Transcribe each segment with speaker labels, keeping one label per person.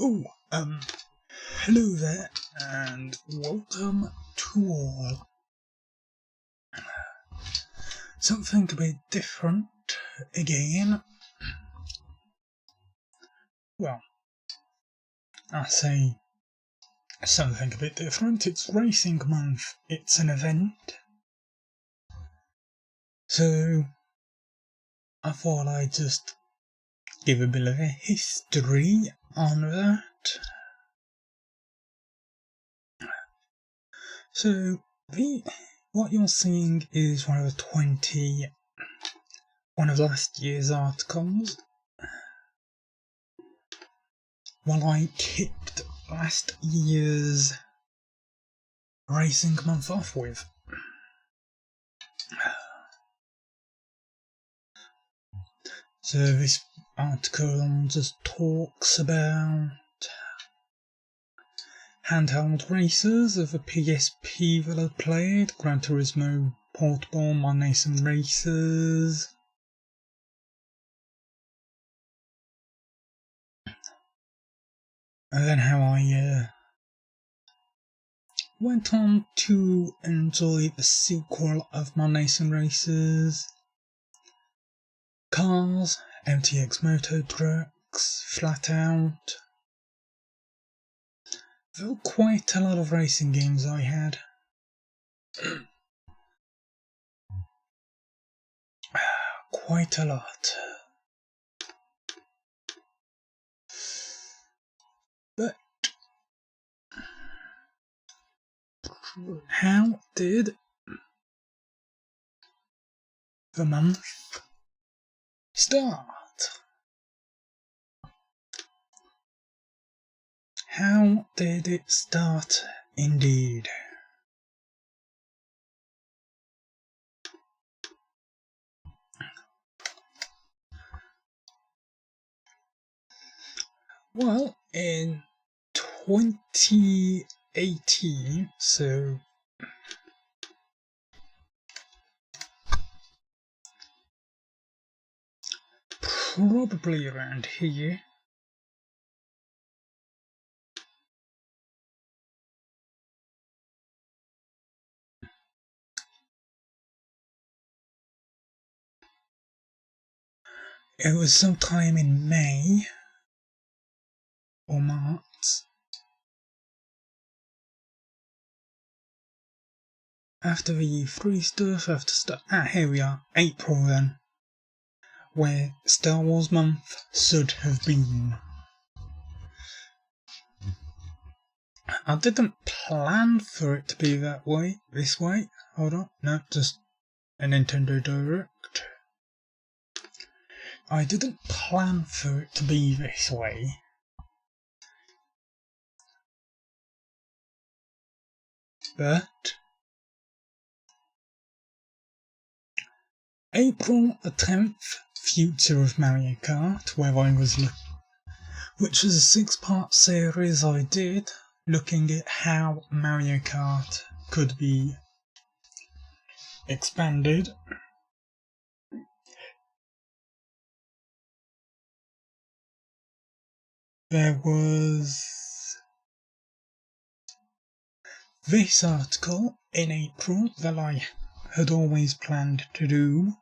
Speaker 1: Oh, hello there, and welcome to all. Something a bit different again. Well, I say something a bit different. It's racing month, it's an event. So, I thought I'd just give a bit of a history on that. So, what you're seeing is one of last year's articles. Well, I kicked last year's racing month off with. So this article just talks about handheld races of the PSP that I played, Gran Turismo Portable, My Nation Races. And then how I went on to enjoy the sequel of My Nation Races, Cars, MTX Moto Trucks, Flat Out. There were quite a lot of racing games I had. Quite a lot. But how did the month start? How did it start indeed? Well, in 2018, so probably around here, it was sometime in May or March. After the E3 stuff, here we are, April then, where Star Wars month should have been. I didn't plan for it to be this way. Hold on, no, just a Nintendo Direct. I didn't plan for it to be this way. But April the 10th, Future of Mario Kart, which was a 6-part series I did, looking at how Mario Kart could be expanded. There was this article in April that I had always planned to do.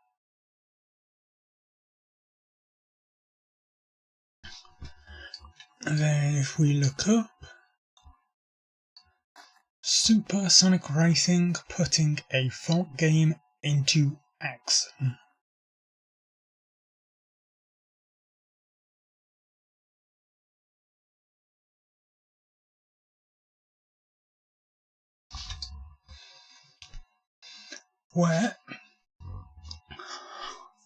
Speaker 1: Then if we look up, Supersonic Racing putting a folk game into action. Where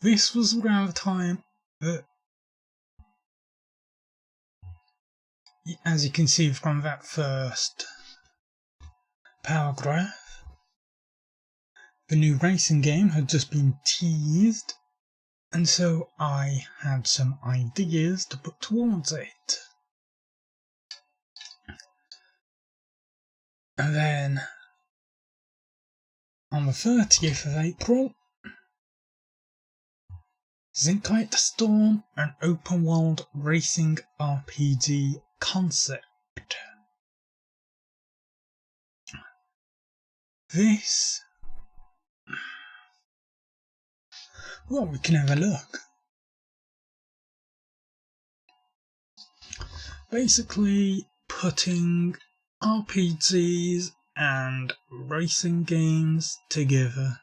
Speaker 1: this was around the time that, as you can see from that first paragraph, the new racing game had just been teased, and so I had some ideas to put towards it. And then, on the 30th of April, Zinkite Storm, an open-world racing RPG concept. This... well, we can have a look. Basically, putting RPGs and racing games together.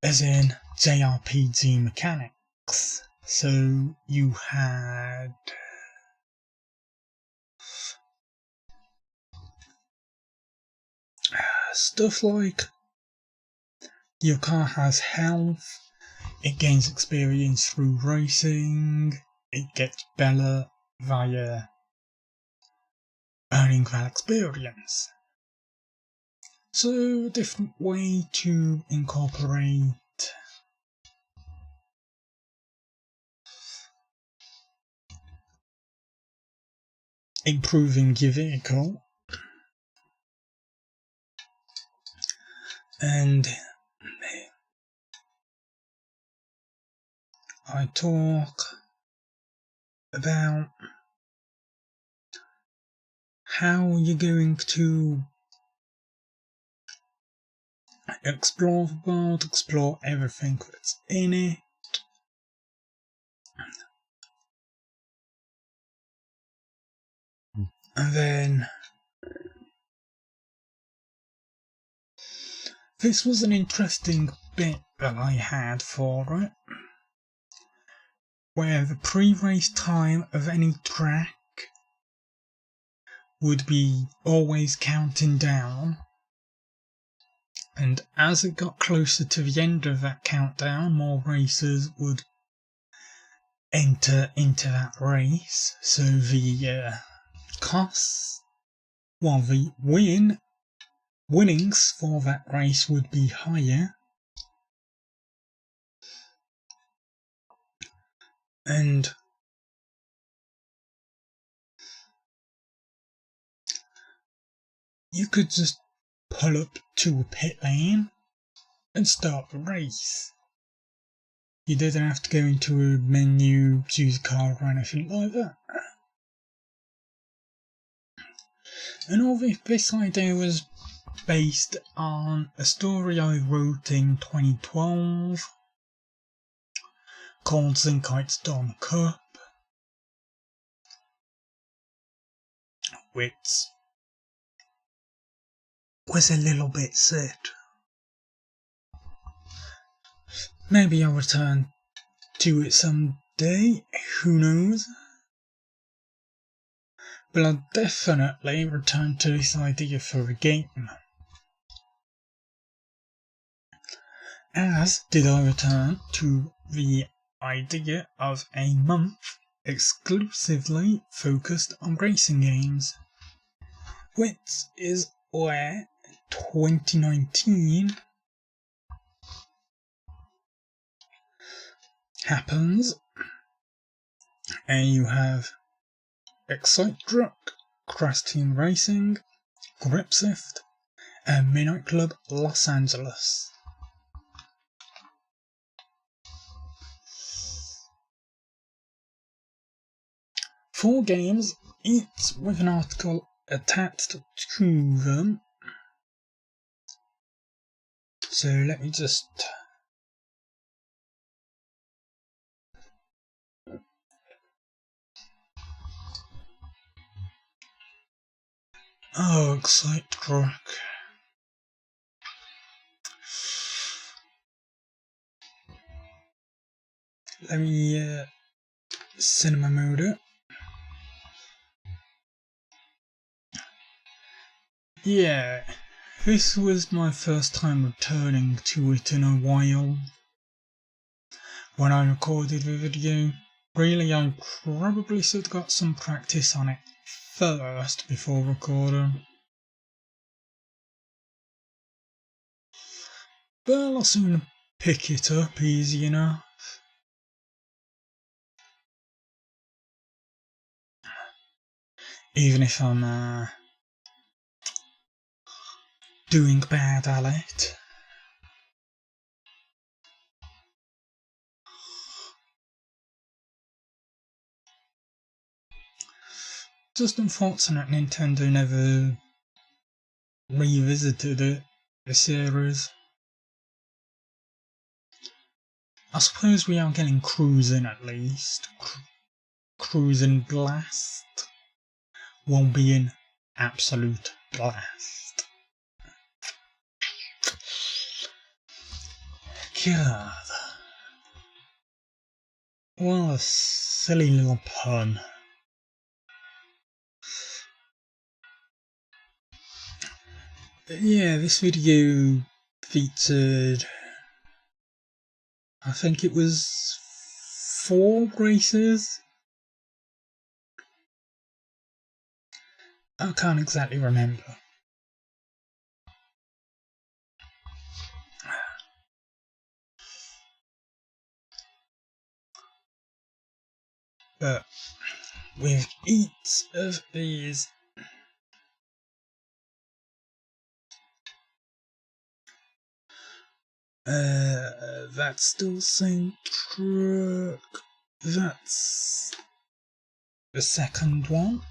Speaker 1: As in JRPG mechanics. So you had stuff like your car has health, it gains experience through racing, it gets better via earning that experience. So a different way to incorporate improving your vehicle. And I talk about how you're going to explore the world, explore everything that's in it. And then this was an interesting bit that I had for it, where the pre-race time of any track would be always counting down, and as it got closer to the end of that countdown, more racers would enter into that race, so the costs, well, the winnings for that race would be higher. And you could just pull up to a pit lane and start the race. You didn't have to go into a menu, choose a car or anything like that. And all this idea was based on a story I wrote in 2012 called Zinkite's Dawn Cup, which was a little bit sad. Maybe I'll return to it someday, who knows? But I'll definitely return to this idea for a game. As did I return to the idea of a month exclusively focused on racing games, which is where 2019 happens, and you have Excite Truck, Crash Team Racing, Gripsift, and Midnight Club Los Angeles. Four games, each with an article attached to them. So let me just... oh, Excite Truck. Let me cinema mode it. Yeah, this was my first time returning to it in a while. When I recorded the video, really I probably should have got some practice on it first before recording. But I'll soon pick it up easy enough. Even if I'm doing bad at it. Just unfortunate Nintendo never revisited it, the series. I suppose we are getting Cruising at least. Cruising Blast will be an absolute blast. God. What a silly little pun. Yeah, this video featured, I think it was 4 races. I can't exactly remember. But with each of these that's still the same truck. That's the second one.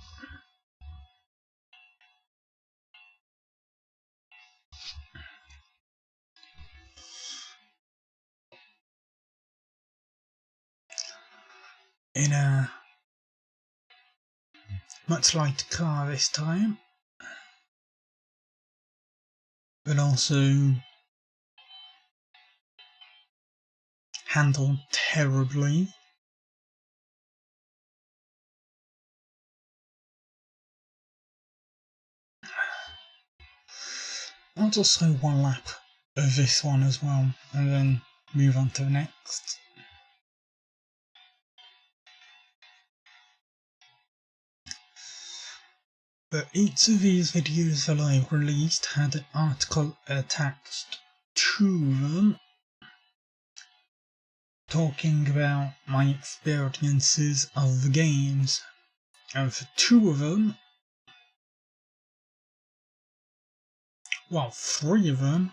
Speaker 1: In a much lighter car this time, but also handled terribly. I'll just show one lap of this one as well, and then move on to the next. But each of these videos that I released had an article attached to them talking about my experiences of the games, and for 2 of them, well, 3 of them,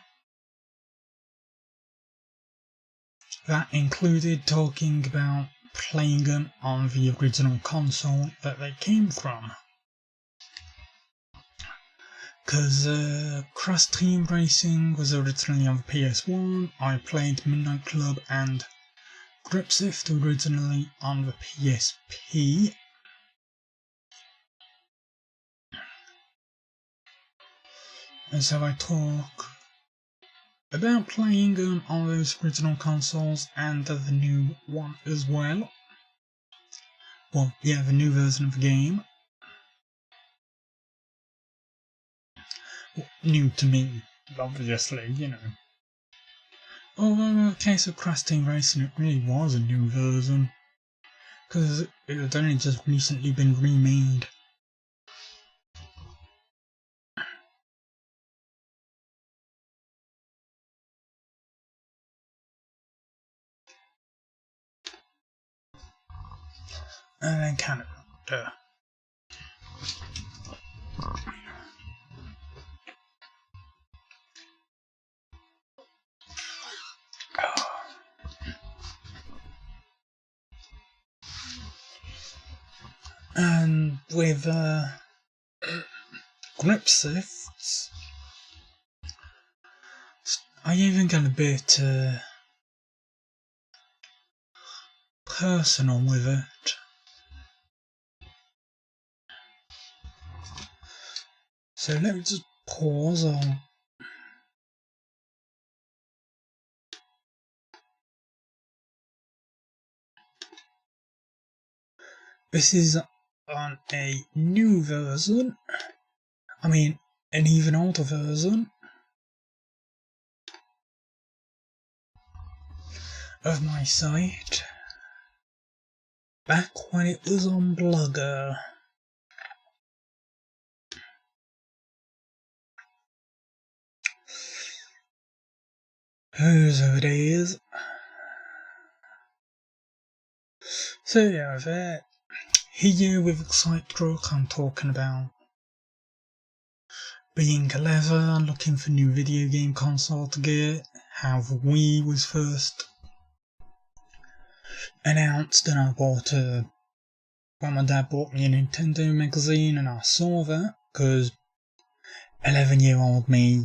Speaker 1: that included talking about playing them on the original console that they came from. Because Cross Team Racing was originally on the PS1, I played Midnight Club and Grip Shift originally on the PSP. And so I talk about playing them on those original consoles and the new one as well. Well, yeah, the new version of the game. Well, new to me, obviously, you know. Although in the case of Crash Team Racing, it really was a new version, because it had only just recently been remade. And then Canada. And with grip shifts, I even got a bit personal with it. So let me just pause on. This is on a new version. I mean, an even older version of my site. Back when it was on Blogger. Those are the days. So yeah, there. Here with Excite Truck, I'm talking about being 11, looking for new video game console to get, how the Wii was first announced and I bought a Well, my dad bought me a Nintendo magazine and I saw that, because 11-year-old me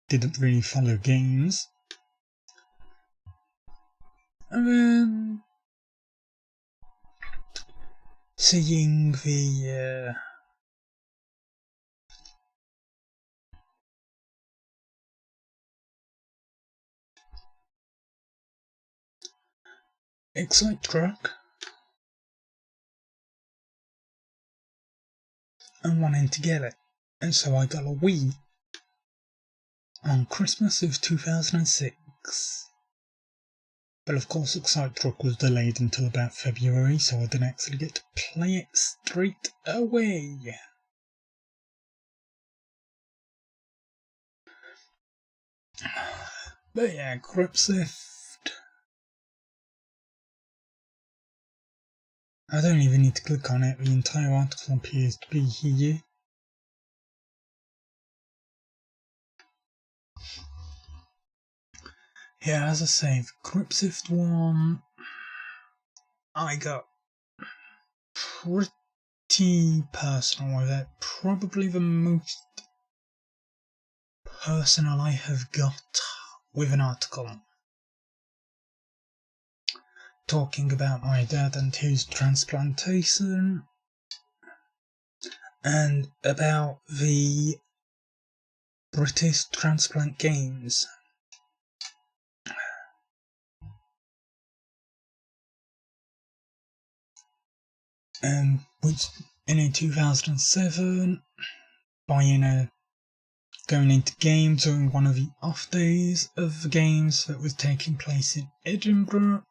Speaker 1: didn't really follow games. And then seeing the Excite truck and wanting to get it, and so I got a Wii on Christmas of 2006. But of course Excite Truck was delayed until about February, so I didn't actually get to play it straight away. But yeah, Gripsith. I don't even need to click on it, the entire article appears to be here. Yeah, as I say, the Gripsith one, I got pretty personal with it. Probably the most personal I have got with an article. Talking about my dad and his transplantation, and about the British Transplant Games. Which in 2007, going into games during one of the off days of the games that was taking place in Edinburgh.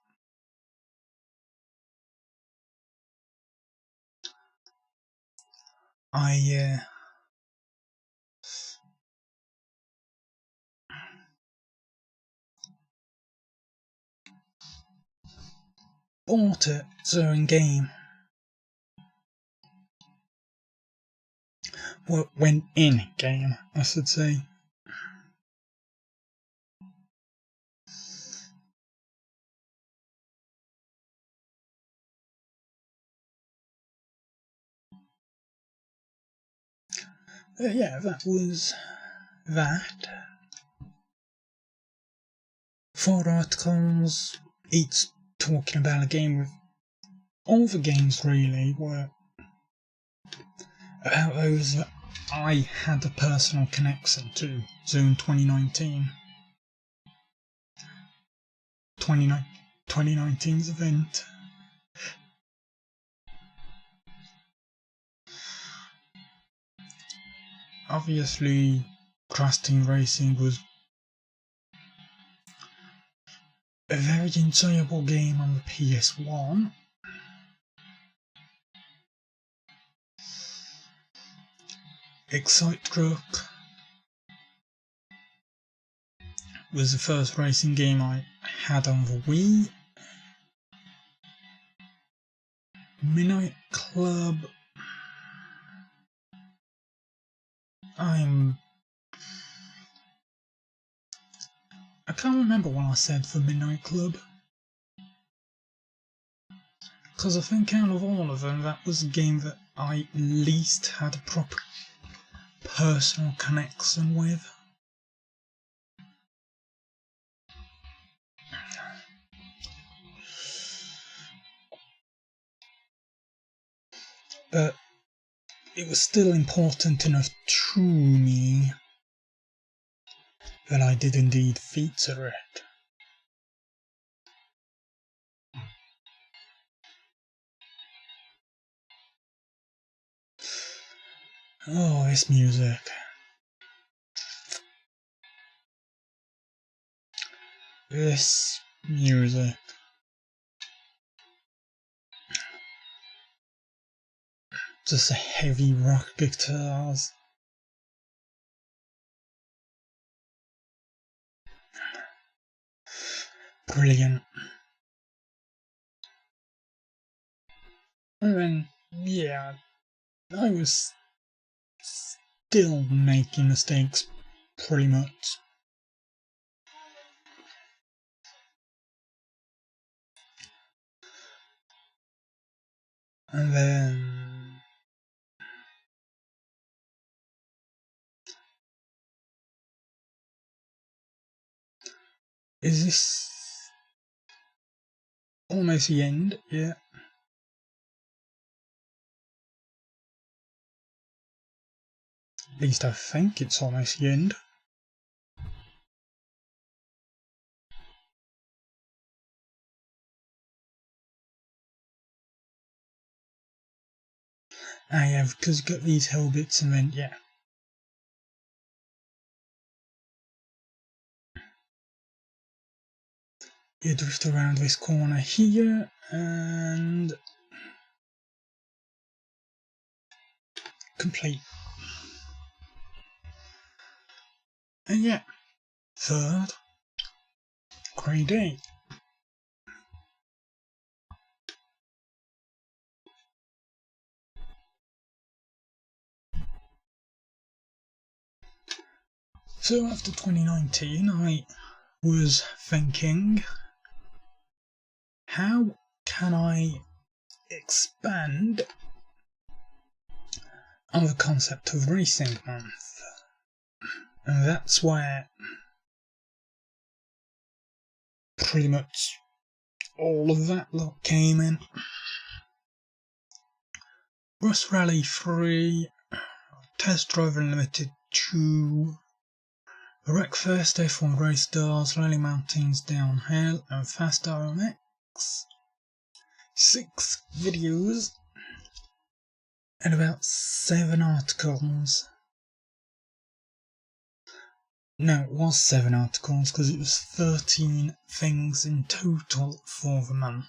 Speaker 1: I bought it during game. Well, went in game, I should say. Yeah, that was that. 4 articles, each talking about a game with all the games really were about those that I had a personal connection to during 2019. 2019's event. Obviously, Crash Team Racing was a very enjoyable game on the PS1. Excite Truck was the first racing game I had on the Wii. Midnight Club, I can't remember what I said for Midnight Club, because I think out of all of them that was the game that I least had a proper personal connection with. But it was still important enough to me that I did indeed feature it. Oh, this music. This music. Just the heavy rock guitars. Brilliant. And then, yeah, I was still making mistakes, pretty much. And then is this almost the end? Yeah. At least I think it's almost the end. Ah yeah, because you got these hell bits and then, yeah. You drift around this corner here, and complete. And yeah, third, grade A. So after 2019, I was thinking, how can I expand on the concept of Racing Month? And that's where pretty much all of that lot came in. Rust Rally 3, Test Drive Unlimited 2, Wreck First F1 Race Stars, Rally Mountains Downhill, and Fast RMX. 6 videos and about 7 articles. No, it was 7 articles because it was 13 things in total for the month.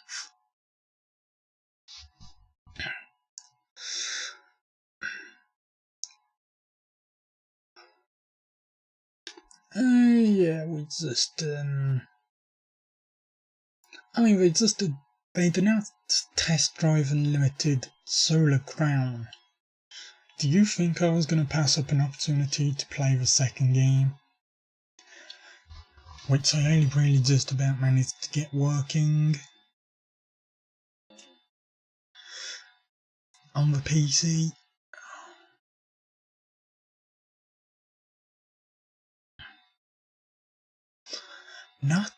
Speaker 1: Yeah, we just, they announced Test Drive Unlimited Solar Crown. Do you think I was going to pass up an opportunity to play the second game? Which I only really just about managed to get working on the PC. Not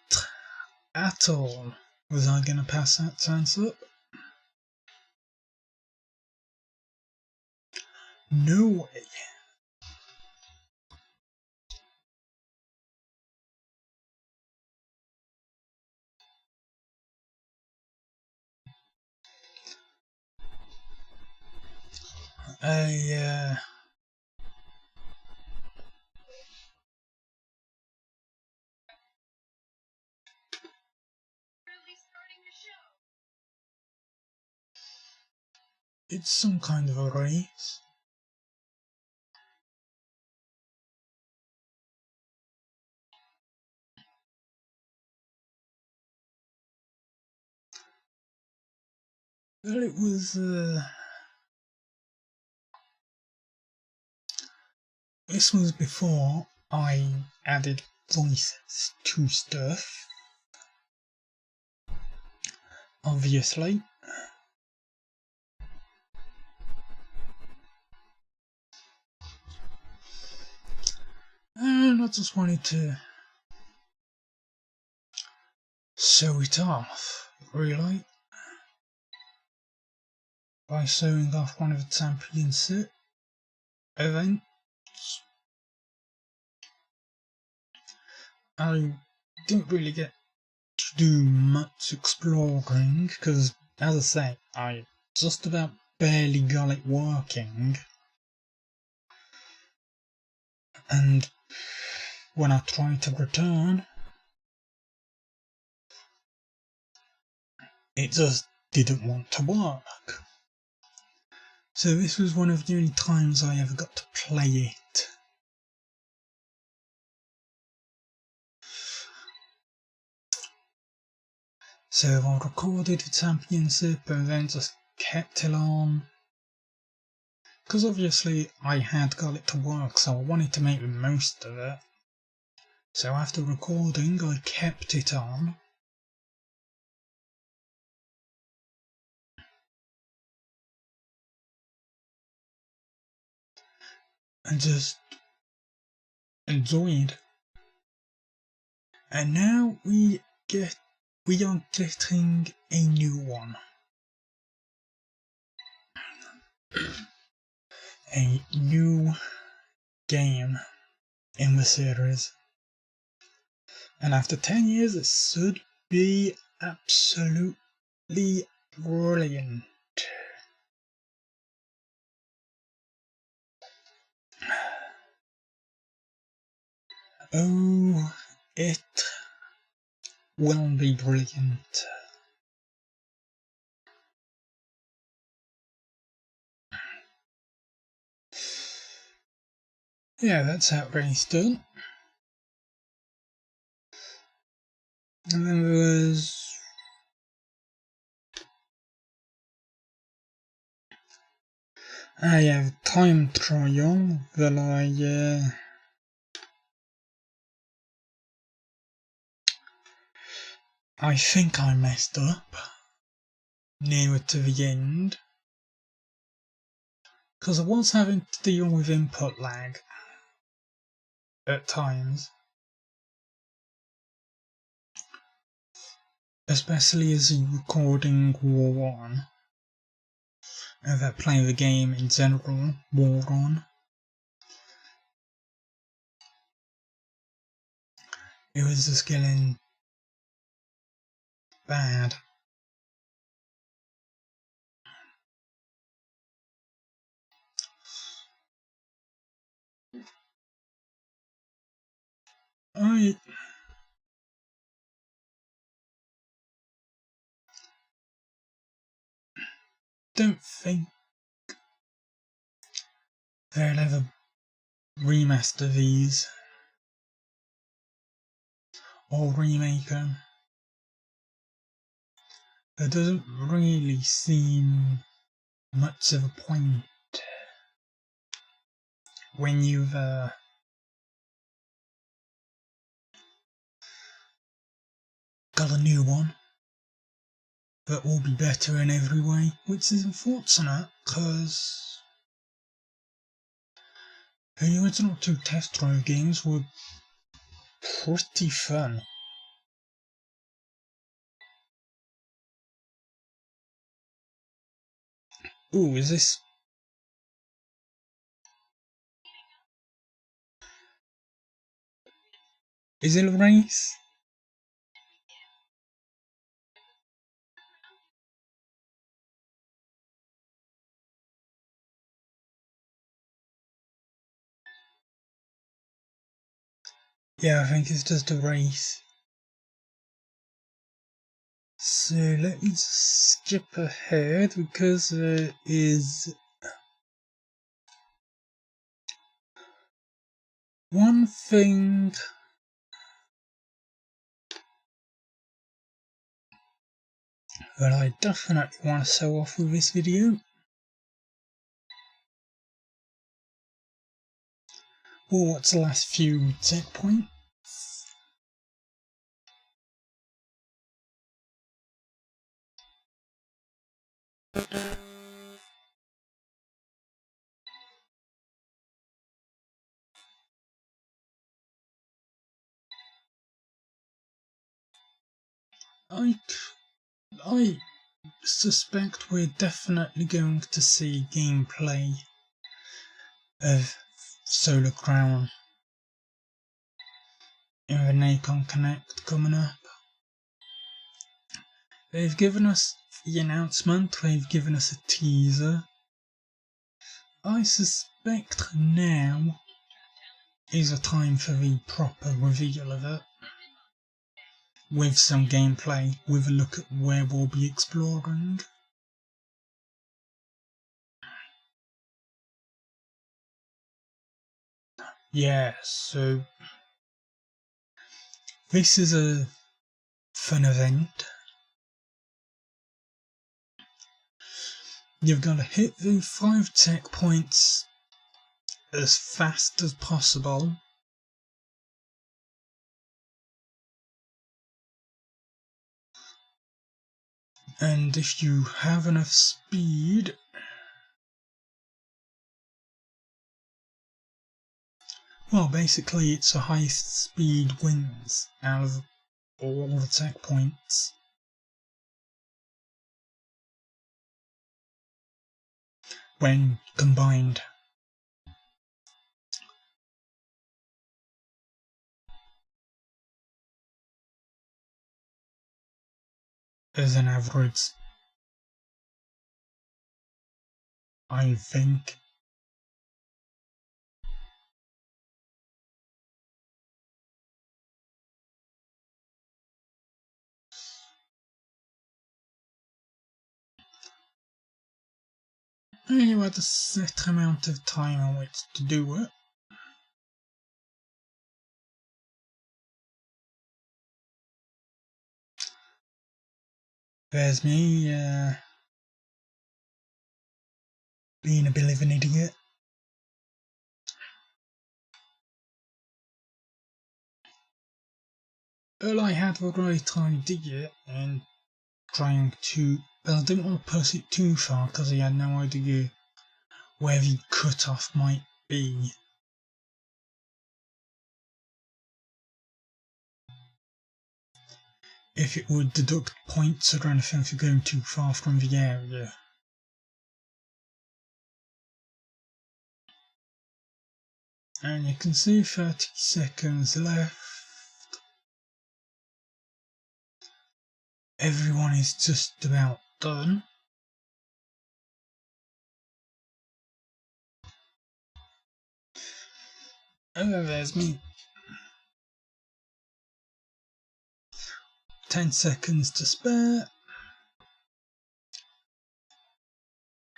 Speaker 1: at all. Was I going to pass that chance up? No way. It's some kind of a race. Well, it was, this was before I added voices to stuff. Obviously. And I just wanted to show it off, really, by showing off one of the championship events. I didn't really get to do much exploring, because, as I say, I just about barely got it working. And when I tried to return, it just didn't want to work. So this was one of the only times I ever got to play it. So I recorded the championship and then just kept it on. Because obviously I had got it to work, so I wanted to make the most of it. So after recording, I kept it on. and just enjoyed. And now we are getting a new one. A new game in the series. And after 10 years it should be absolutely brilliant. Oh, it will be brilliant. Yeah, that's how Grace done. And then there was I have time trial that I think I messed up nearer to the end, because I was having to deal with input lag at times, especially as the recording wore on, and that playing the game in general wore on. It was just getting bad. I don't think they'll ever remaster these or remake them. There doesn't really seem much of a point when you've got a new one that will be better in every way, which is unfortunate because the original two test drive games were pretty fun. Ooh, is it a race? Yeah, I think it's just a race. So let me just skip ahead because there is one thing that I definitely want to show off with this video. Well, what's the last few checkpoints? I suspect we're definitely going to see gameplay of Solar Crown in the Nacon Connect coming up. They've given us the announcement, they've given us a teaser. I suspect now is a time for the proper reveal of it. With some gameplay, with a look at where we'll be exploring. Yeah, so this is a fun event. You've got to hit the 5 checkpoints as fast as possible. And if you have enough speed, Well, basically it's a high speed wins out of all the tech points. When combined. As an average, I think. You had a set amount of time on which to do it. There's me, being a bit of an idiot. Well, I had the right idea and trying to, but I didn't want to push it too far because I had no idea where the cut-off might be. If it would deduct points or anything for going too far from the area. And you can see 30 seconds left. Everyone is just about done. And then there's me. 10 seconds to spare.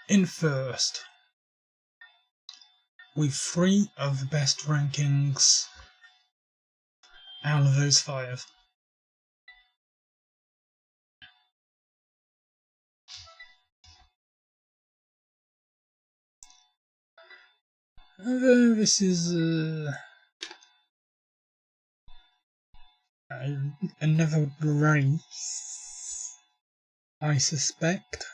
Speaker 1: In first, with 3 of the best rankings out of those 5. This is another race, I suspect.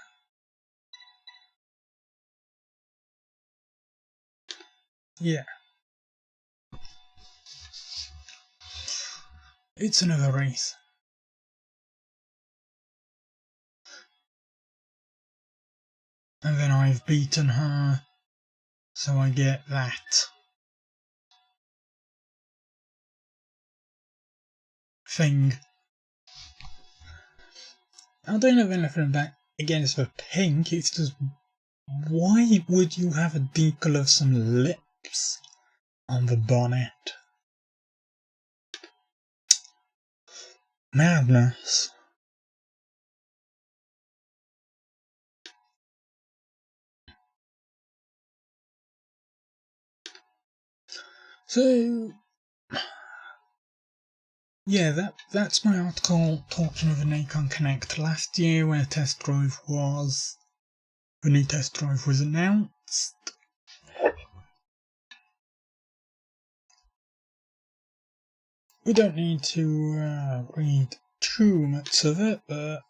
Speaker 1: Yeah. It's another race. And then I've beaten her, so I get that thing. I don't have anything against the pink, it's just, why would you have a decal of some lips on the bonnet? Madness. So, yeah, that's my article talking of the Nikon Connect last year where test drive was. The new test drive was announced. We don't need to read too much of it, but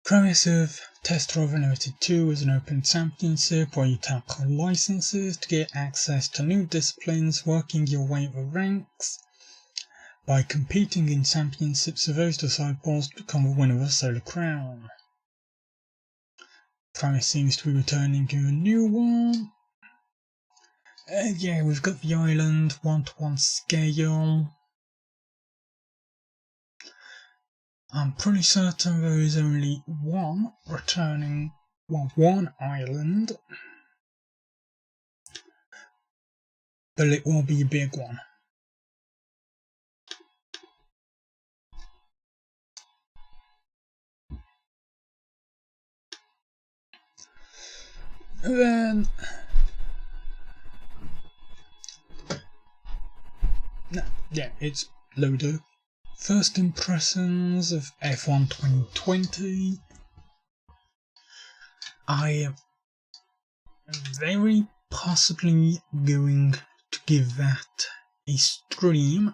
Speaker 1: premise of Test Drive Unlimited 2 is an open championship where you tap on licenses to get access to new disciplines, working your way up the ranks by competing in championships of those disciples to become the winner of a solar crown. Premise seems to be returning to a new one. Yeah, we've got the island 1-to-1 scale. I'm pretty certain there is only one returning, well, one island, but it will be a big one. And then, yeah, it's Lodo. First impressions of F1 2020. I am very possibly going to give that a stream.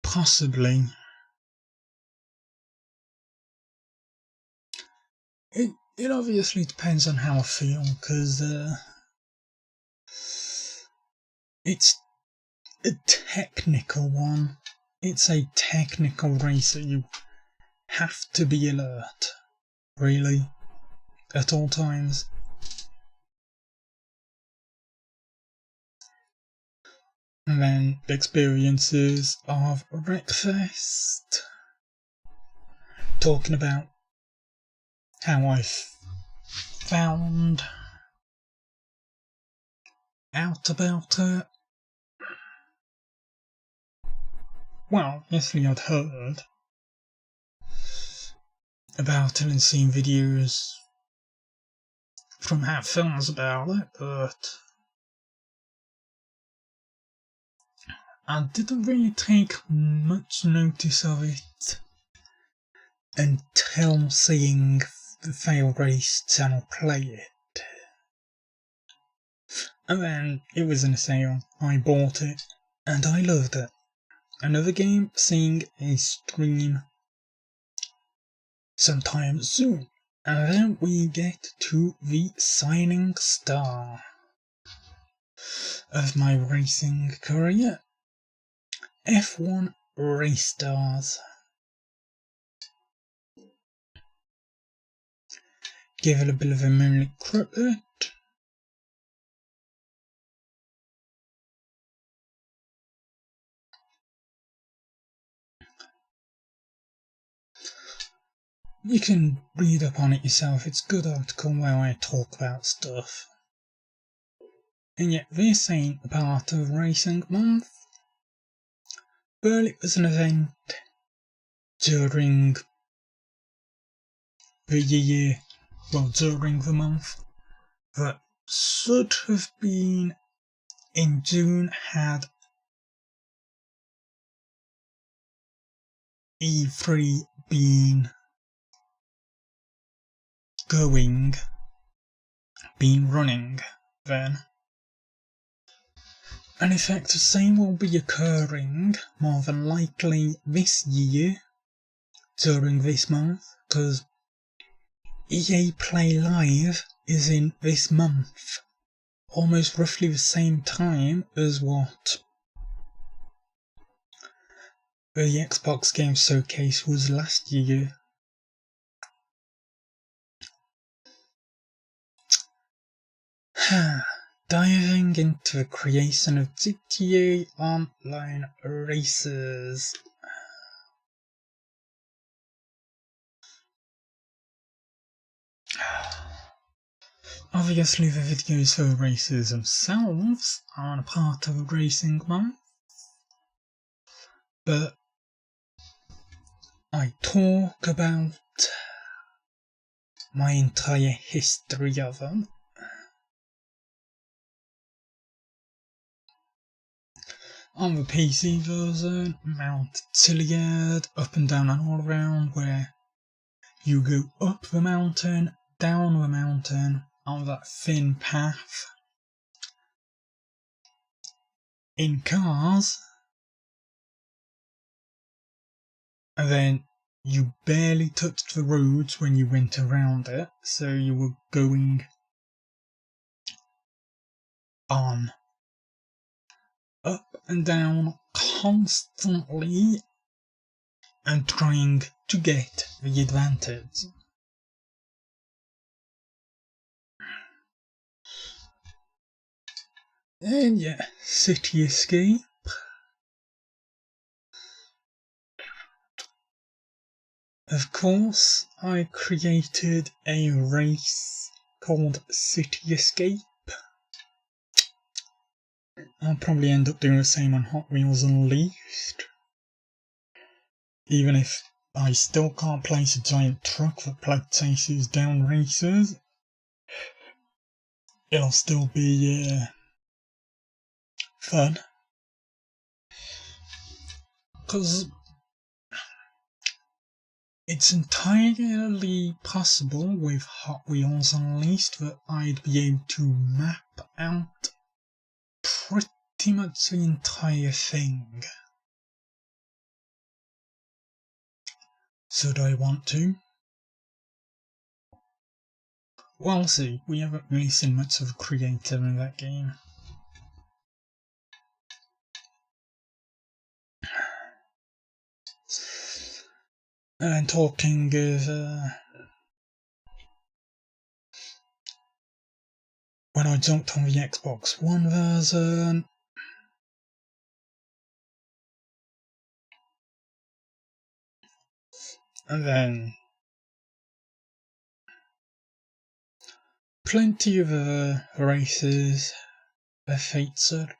Speaker 1: Possibly. It obviously depends on how I feel, because it's a technical one. It's a technical race that you have to be alert, really, at all times. And then the experiences of Wreckfest. Talking about how I found out about it. Well, obviously I'd heard about it and seen videos from how films about it, but I didn't really take much notice of it until seeing the Fail Race channel play it. And then it was in a sale, I bought it, and I loved it. Another game, seeing a stream sometime soon. And then we get to the signing star of my racing career. F1 Race Stars. Give it a bit of a minute credit. You can read up on it yourself, it's a good article where I talk about stuff. And yet this ain't a part of Racing Month, but it was an event during the year, well, during the month, that should have been in June had E3 been running then. And in fact, the same will be occurring more than likely this year, during this month, because EA Play Live is in this month, almost roughly the same time as what the Xbox Game Showcase was last year. Diving into the creation of GTA Online races. Obviously the videos for the races themselves aren't a part of a Racing Month, but I talk about my entire history of them. On the PC version, Mount Chiliad, up and down and all around, where you go up the mountain, down the mountain, on that thin path. In cars, and then you barely touched the roads when you went around it, so you were going on up and down constantly and trying to get the advantage. And yeah, City Escape. Of course, I created a race called City Escape. I'll probably end up doing the same on Hot Wheels Unleashed. Even if I still can't place a giant truck that chases down racers, it'll still be fun. Because it's entirely possible with Hot Wheels Unleashed that I'd be able to map out pretty much the entire thing. Should I want to? we'll see. We haven't really seen much of a creator in that game. And talking of when I jumped on the Xbox One version, and then plenty of races that featured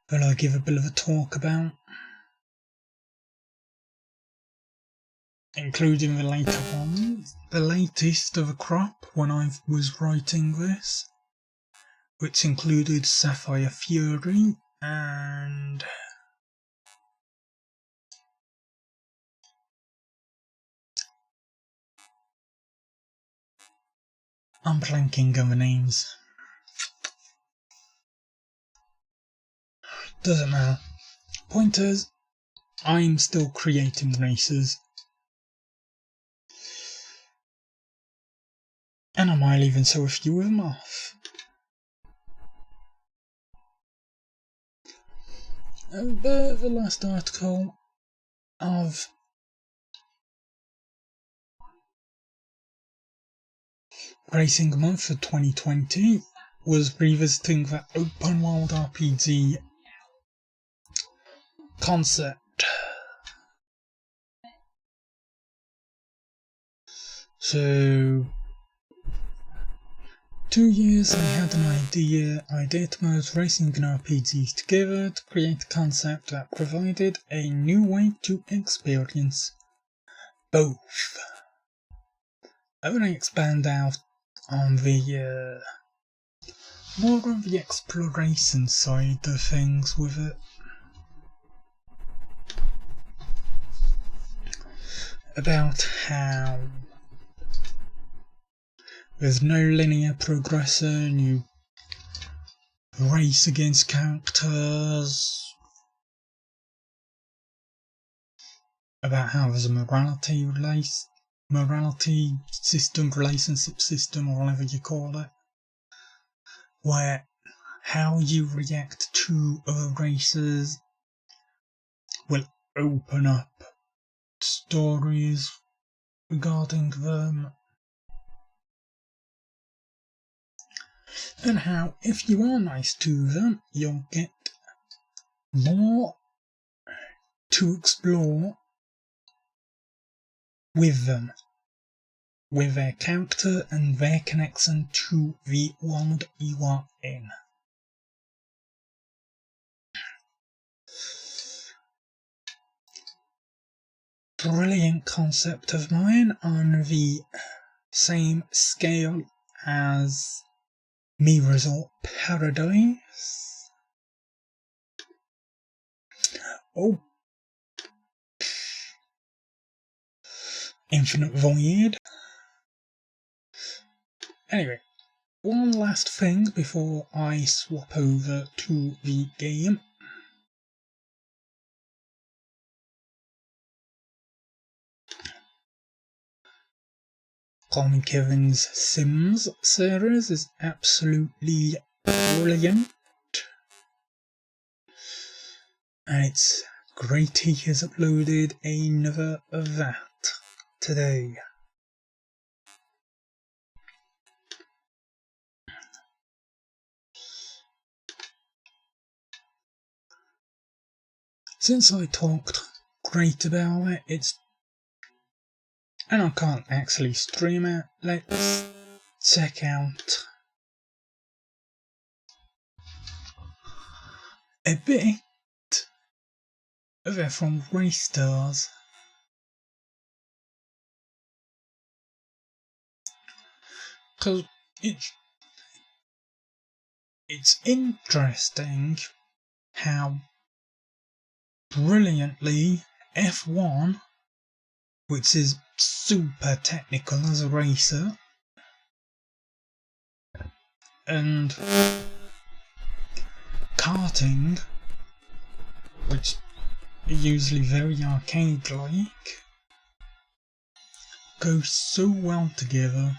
Speaker 1: that I'll give a bit of a talk about, including the later ones, the latest of a crop when I was writing this, which included Sapphire Fury and I'm blanking on the names. Doesn't matter. Point is, I'm still creating races. And I might even show a few of them off. The last article of Racing Month for 2020 was revisiting the open world RPG concept. So 2 years I had an idea to merge racing and RPGs together to create a concept that provided a new way to experience both. I want to expand out on the more on the exploration side of things with it. About how there's no linear progression, you race against characters, about how there's a morality system, relationship system, or whatever you call it, where how you react to other races will open up stories regarding them, and how if you are nice to them, you'll get more to explore with them, with their character and their connection to the world you are in. Brilliant concept of mine on the same scale as Me Resort Paradise. Oh, Infinite Void. Anyway, one last thing before I swap over to the game. Colin Kevin's Sims series is absolutely brilliant, and it's great he has uploaded another of that today. Since I talked great about it, and I can't actually stream it, let's check out a bit of it from Race Stars. Because it's interesting how brilliantly F1, which is super technical as a racer, and karting, which are usually very arcade-like, go so well together.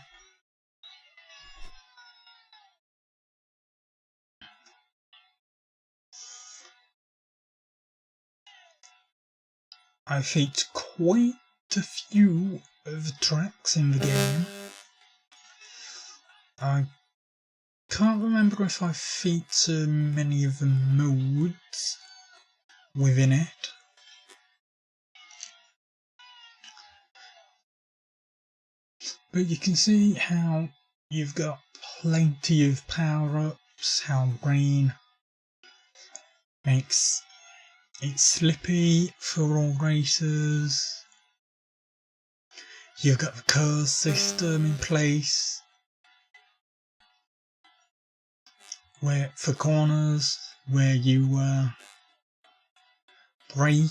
Speaker 1: I feature quite a few of the tracks in the game. I can't remember if I feature many of the modes within it. But you can see how you've got plenty of power-ups, how rain makes it slippy for all races. You've got the curse system in place, where for corners where you brake.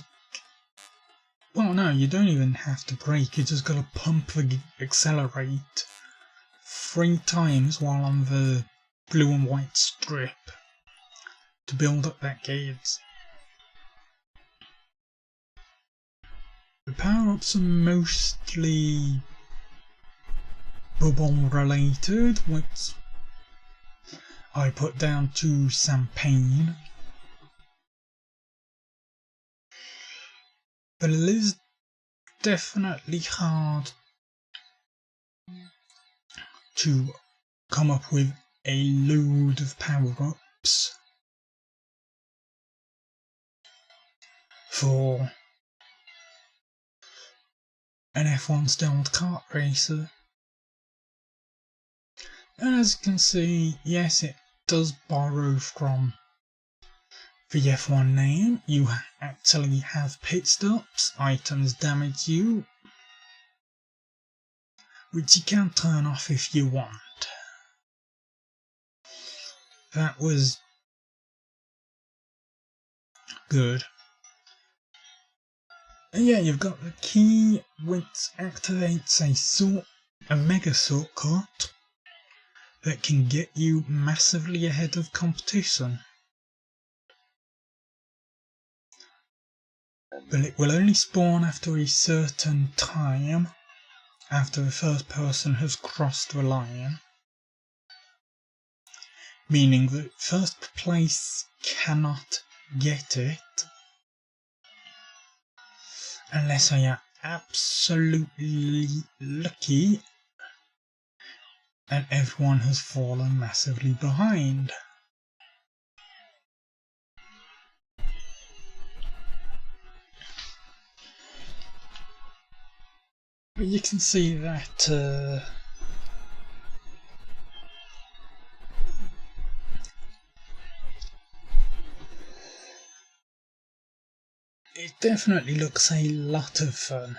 Speaker 1: Well, no, you don't even have to brake. You just got to pump the accelerate 3 times while on the blue and white strip to build up that gauge. The power-ups are mostly bubble related, which I put down to champagne. But it is definitely hard to come up with a load of power-ups for an F1 stealth kart racer. And as you can see, yes, it does borrow from the F1 name. You actually have pit stops, items damage you, which you can turn off if you want. That was good. And yeah, you've got the key which activates a mega shortcut that can get you massively ahead of competition. But it will only spawn after a certain time, after the first person has crossed the line. Meaning that first place cannot get it unless I am absolutely lucky and everyone has fallen massively behind. But you can see that it definitely looks a lot of fun.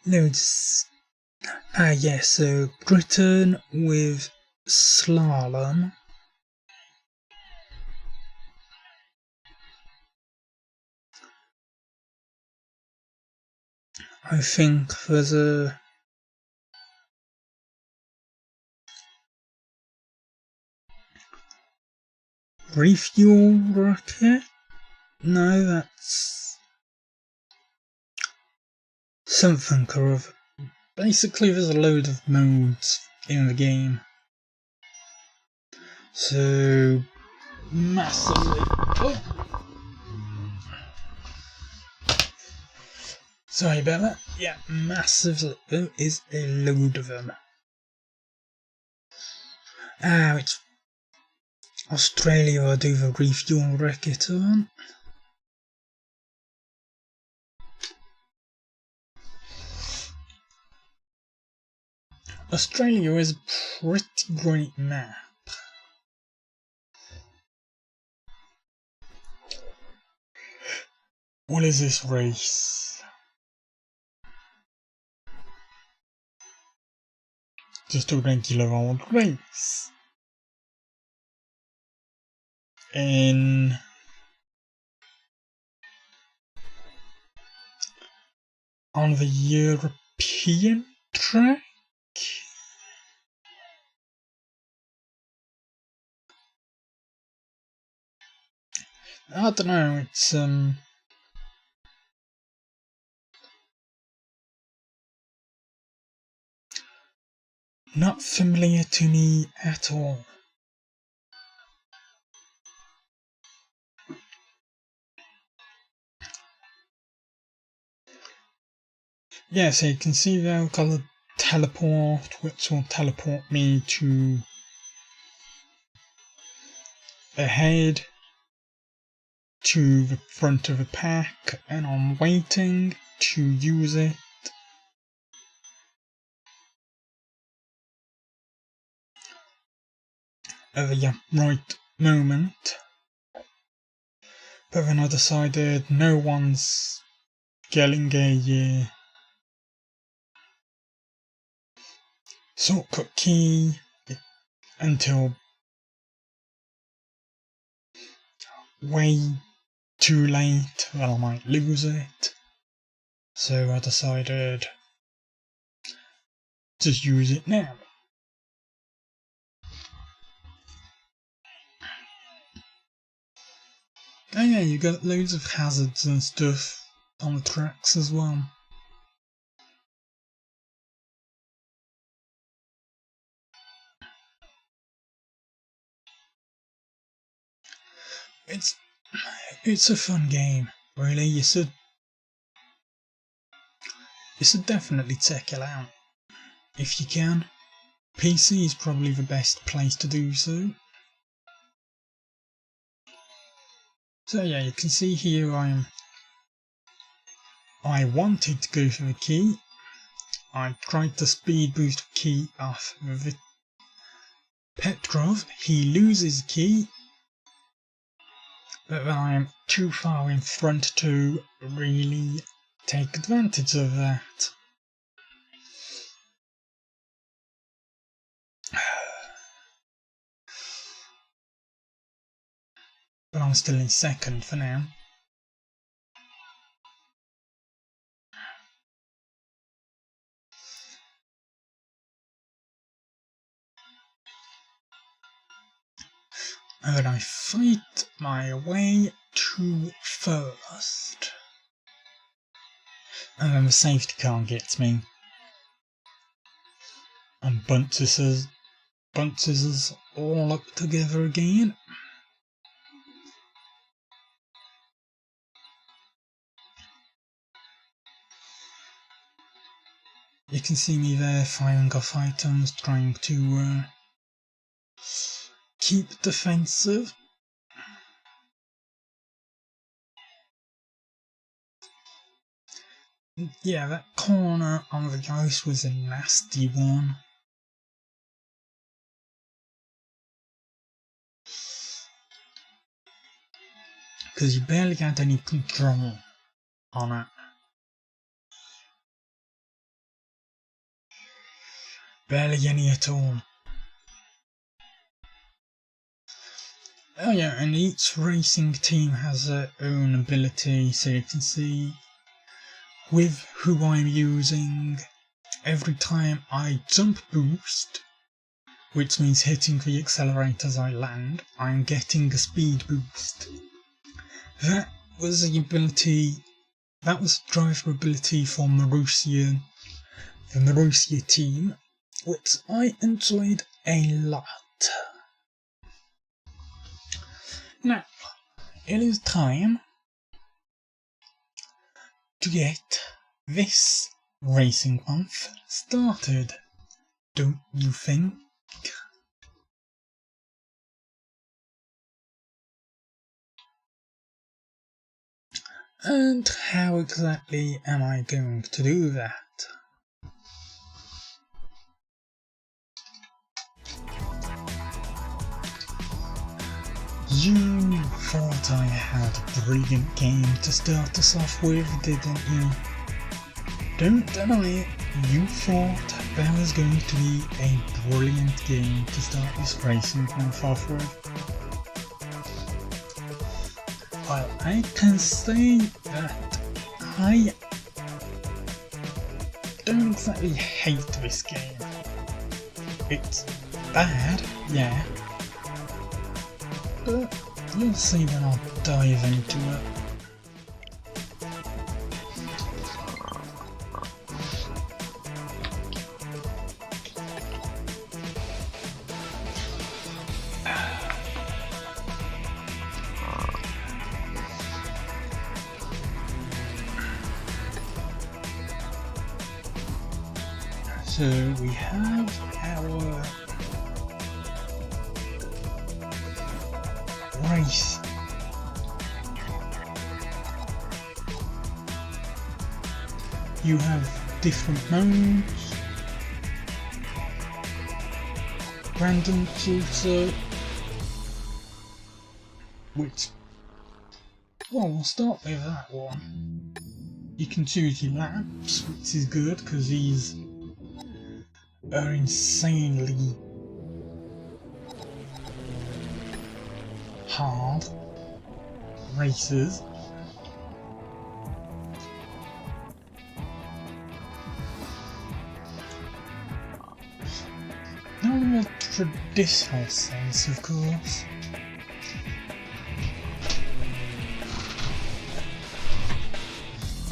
Speaker 1: No, it's yes, so Britain with slalom. I think there's a refuel rocket. No, that's something or other. Basically, there's a load of modes in the game. So, massively. Oh. Sorry about that. Yeah, massively. There is a load of them. It's Australia I do the refuel rocket on. Australia is a pretty great map. What is this race? Just a regular old race. On the European track? I don't know, it's not familiar to me at all. Yeah, so you can see there we've got a teleport, which will teleport me to ahead to the front of the pack, and I'm waiting to use it. At the right moment. But then I decided no one's getting a shortcut key until way too late, that I might lose it. So I decided just use it now. Oh yeah, you got loads of hazards and stuff on the tracks as well. It's a fun game, really. You should definitely check it out if you can. PC is probably the best place to do so. So yeah, you can see here I wanted to go for the key. I tried to speed boost the key off with Petrov. He loses the key, but I am too far in front to really take advantage of that. But I'm still in second for now. And I fight my way to first. And then the safety car gets me. And bunches us all up together again. You can see me there firing off items, trying to keep defensive. Yeah, that corner on the ice was a nasty one. Because you barely had any control on it. Barely any at all. Oh yeah, and each racing team has their own ability, so you can see with who I'm using, every time I jump boost, which means hitting the accelerator as I land, I'm getting a speed boost. That was the driver ability for Marussia, the Marussia team, which I enjoyed a lot. Now, it is time to get this racing month started, don't you think? And how exactly am I going to do that? You thought I had a brilliant game to start us off with, didn't you? Don't deny it, you thought that was going to be a brilliant game to start this racing month off with. Well, I can say that I don't exactly hate this game. It's bad, yeah, but You'll see when I dive into it. So we have our race. You have different modes, random shooter, which, well, we'll start with that one. You can choose your laps, which is good because these are insanely hard races. Not in a traditional sense, of course.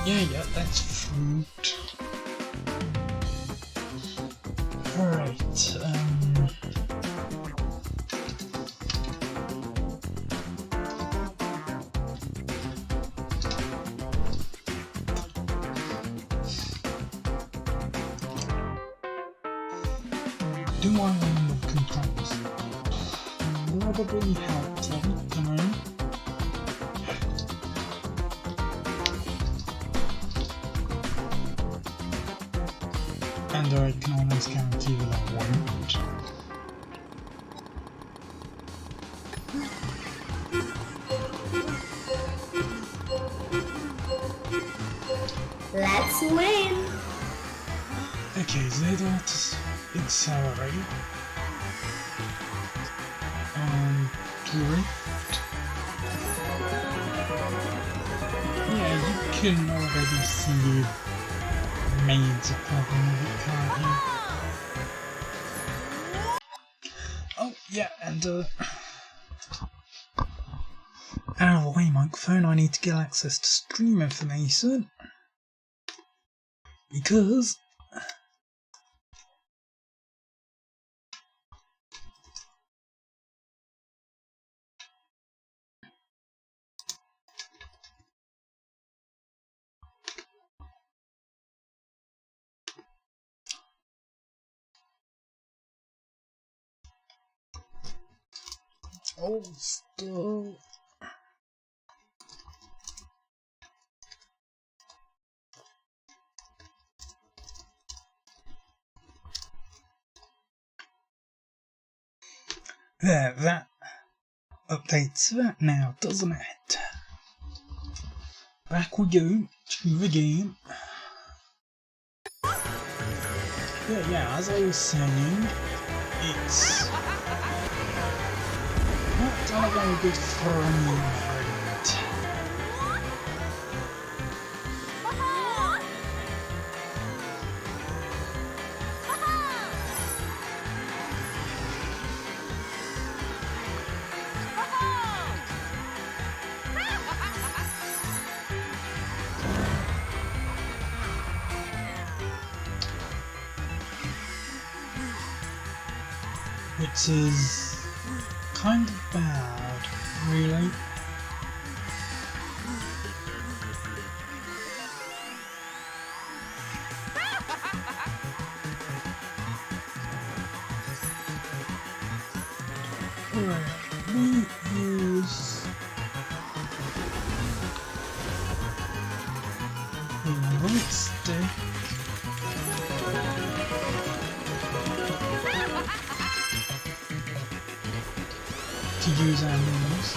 Speaker 1: Yeah, that's fruit. Alright, do I want the controls? Probably helpful, you know? And I can almost guarantee that I won't.
Speaker 2: Let's win!
Speaker 1: Okay, so let's accelerate and drift. Yeah, you can already see major problem with it, can't you? Oh, yeah, and out of the way, microphone, I need to get access to stream information. Because oh, still. There, that updates that now, doesn't it? Back we go to the game. Yeah, as I was saying, it's not a very good frame rate. Which is kind of bad, really. Alright, we use the right stick. To use our moves.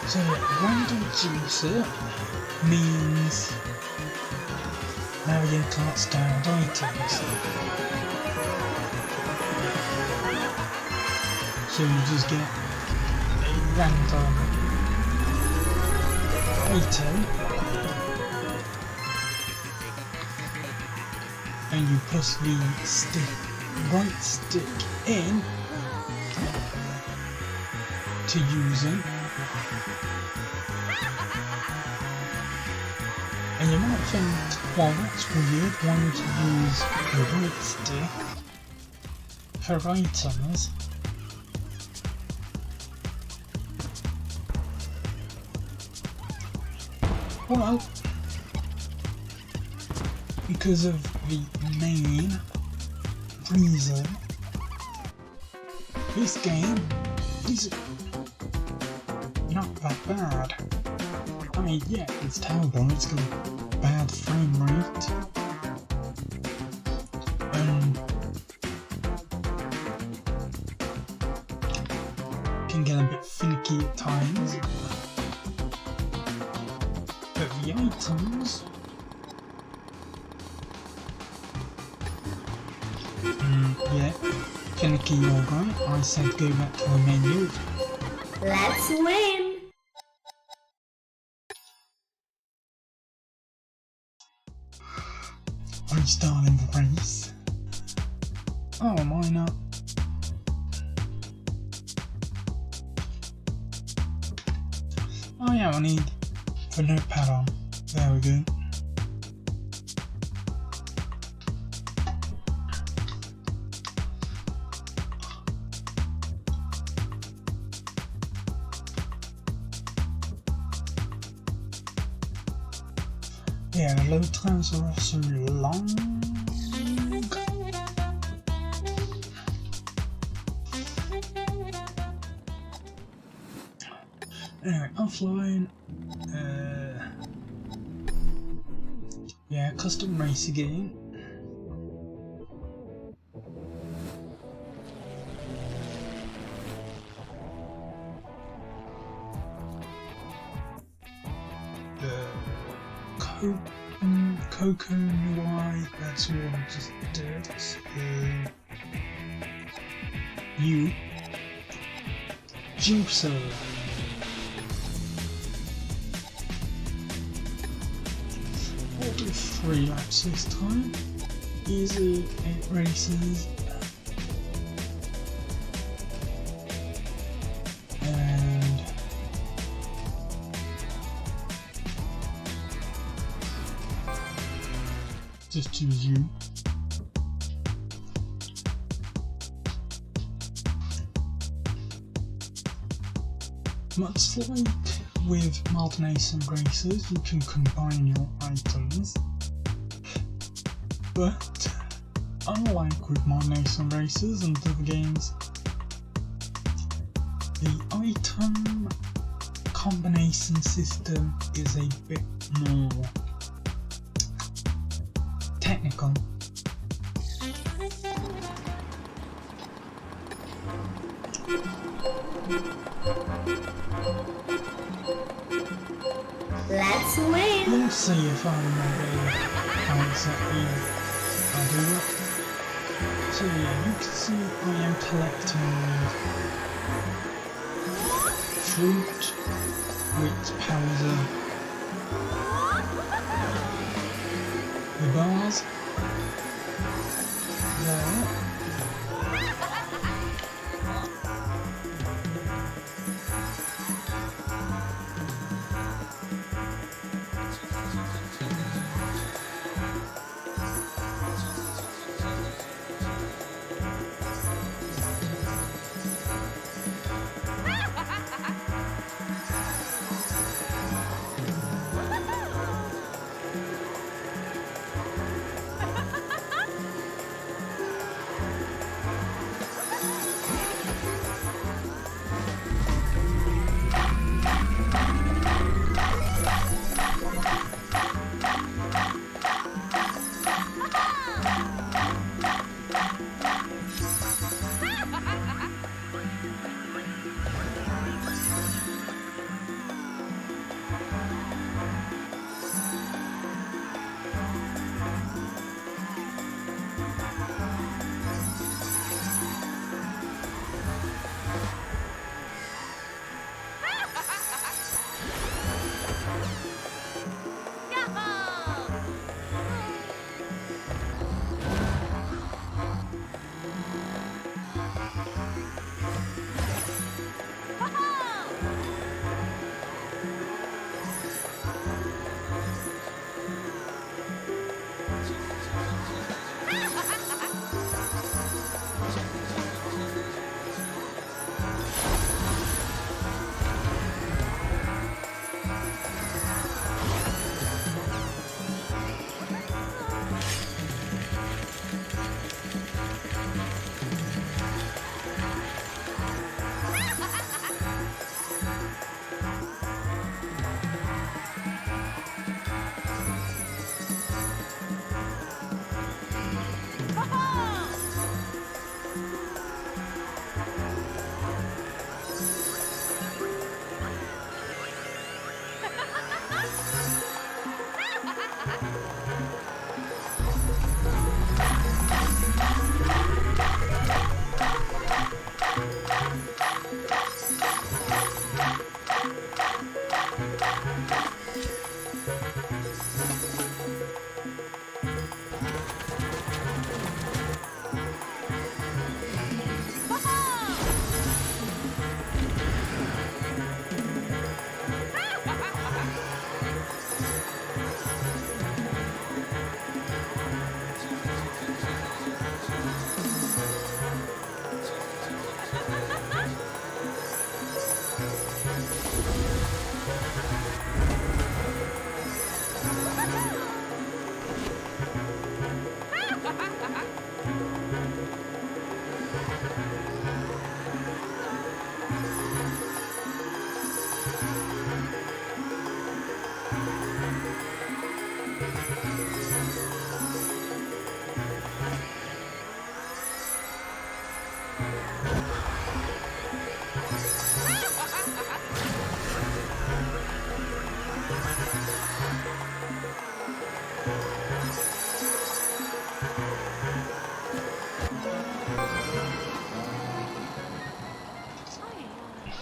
Speaker 1: So random juicer means Mario Kart styled items. So you just get a random item and you push the stick right stick in to use it. And you might think, well, that's weird, why would you use the right stick for items? Well, because of the main reason this game is not that bad. I mean, yeah, it's terrible, it's got a bad frame rate, and can get a bit finicky at times, but the items, yeah, finicky alright. I said go back to the menu.
Speaker 2: Let's win!
Speaker 1: Restarting the race. Oh, am I not? Oh yeah, I need the notepad on. There we go. Yeah, the load times are also long. Anyway, offline. Yeah, custom race again. Coco UI, that's what I just did. So, you Juicer. We'll do 3 laps this time. Easy 8 races. And just choose you. Much like with alternation races, you can combine your items, but unlike with alternation races and other games, the item combination system is a bit more technical.
Speaker 2: Let's win!
Speaker 1: We'll see if I remember how exactly I do it. So yeah, you can see I am collecting fruit, which powers the bars there.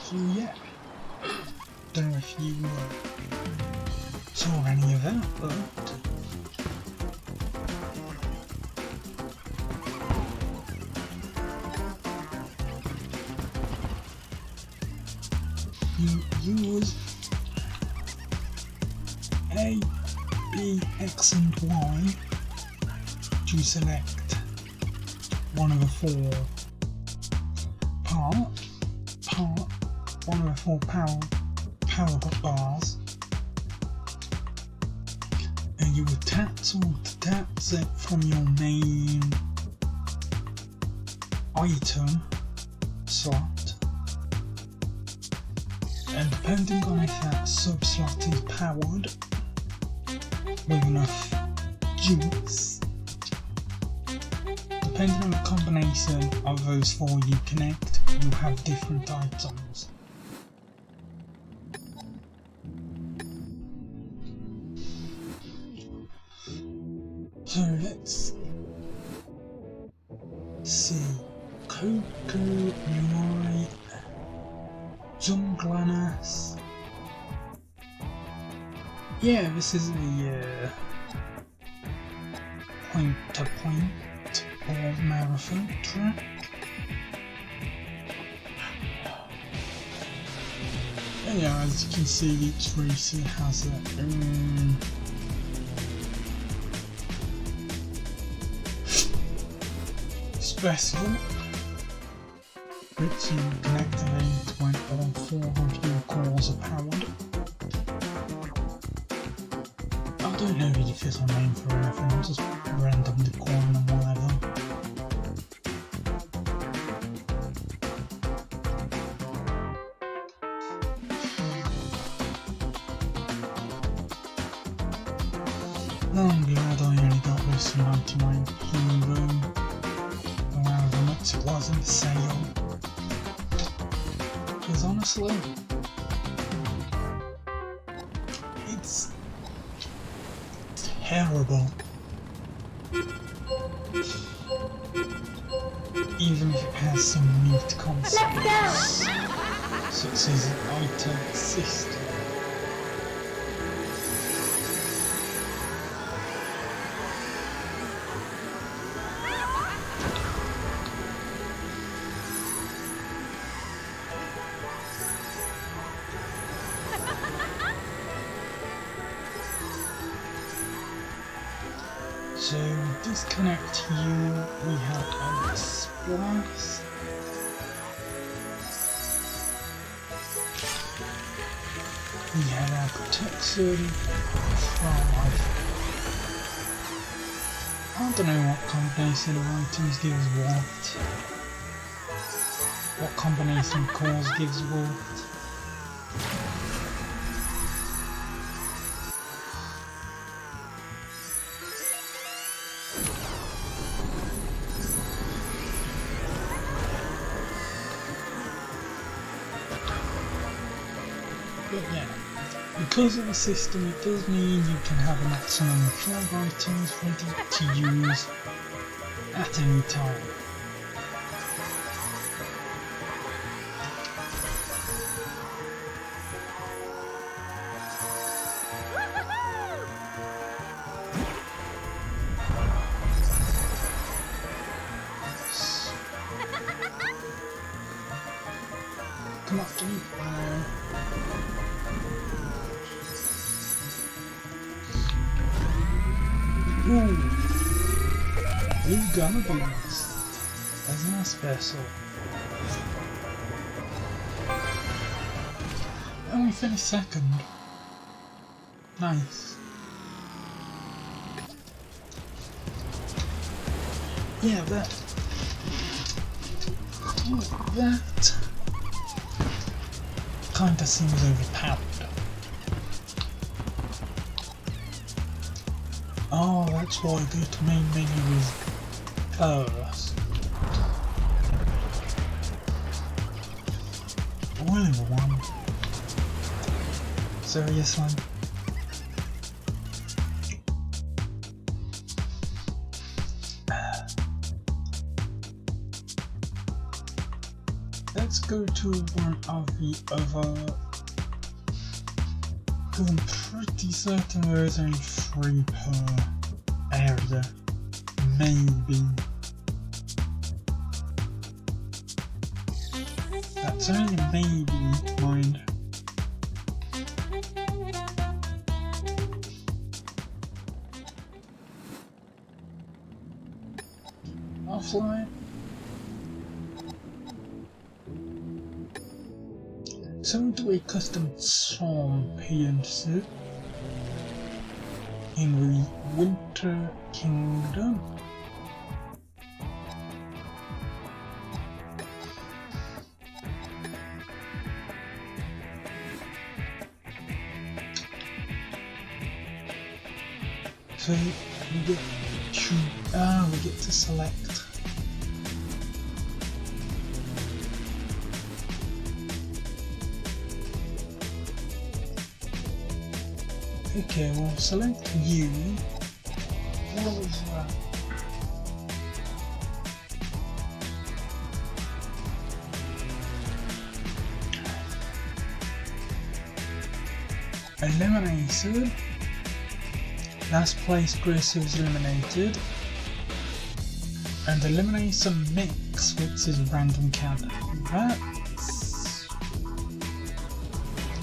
Speaker 1: So yeah, don't know if you saw any of that, but you use A, B, X and Y to select one of the four one of the four power bars, and you would tap it from your main item slot, and depending on if that sub slot is powered with enough juice, depending on the combination of those four you connect, you have different items. So let's see. Coco, UI, Junglanas. Yeah, this is a point-to-point or marathon track. And yeah, as you can see, each racer has their own special, which you can activate when all four of your cores are powered. I don't know if there's a name for anything, I'm just randomly calling them whatever. I'm glad I only got this 99 hero. However much it was in the sale. Because honestly, it's terrible. Even if it has some neat concepts, such as an item system. So disconnect you, we have a splice. We have our protection from I don't know what combination of items gives what combination of cores gives what. But yeah, because of the system, it does mean you can have a maximum of 12 items ready to use at any time. Come after me. Ooh, you gonna be lost. That's not special. And we finished second. Nice. Yeah, that kinda seems overpowered. Oh, that's why the main menu is first. only one. Serious one. Let's go to one of the other. Because I'm pretty certain there's only 3 per area. Maybe. That's only maybe, mind. Offline. So do a custom champion suit in the Winter Kingdom. So we get to select. Okay, we'll select you. What was that? Eliminated. Last place aggressive is eliminated. And elimination mix, which is random counter. That's...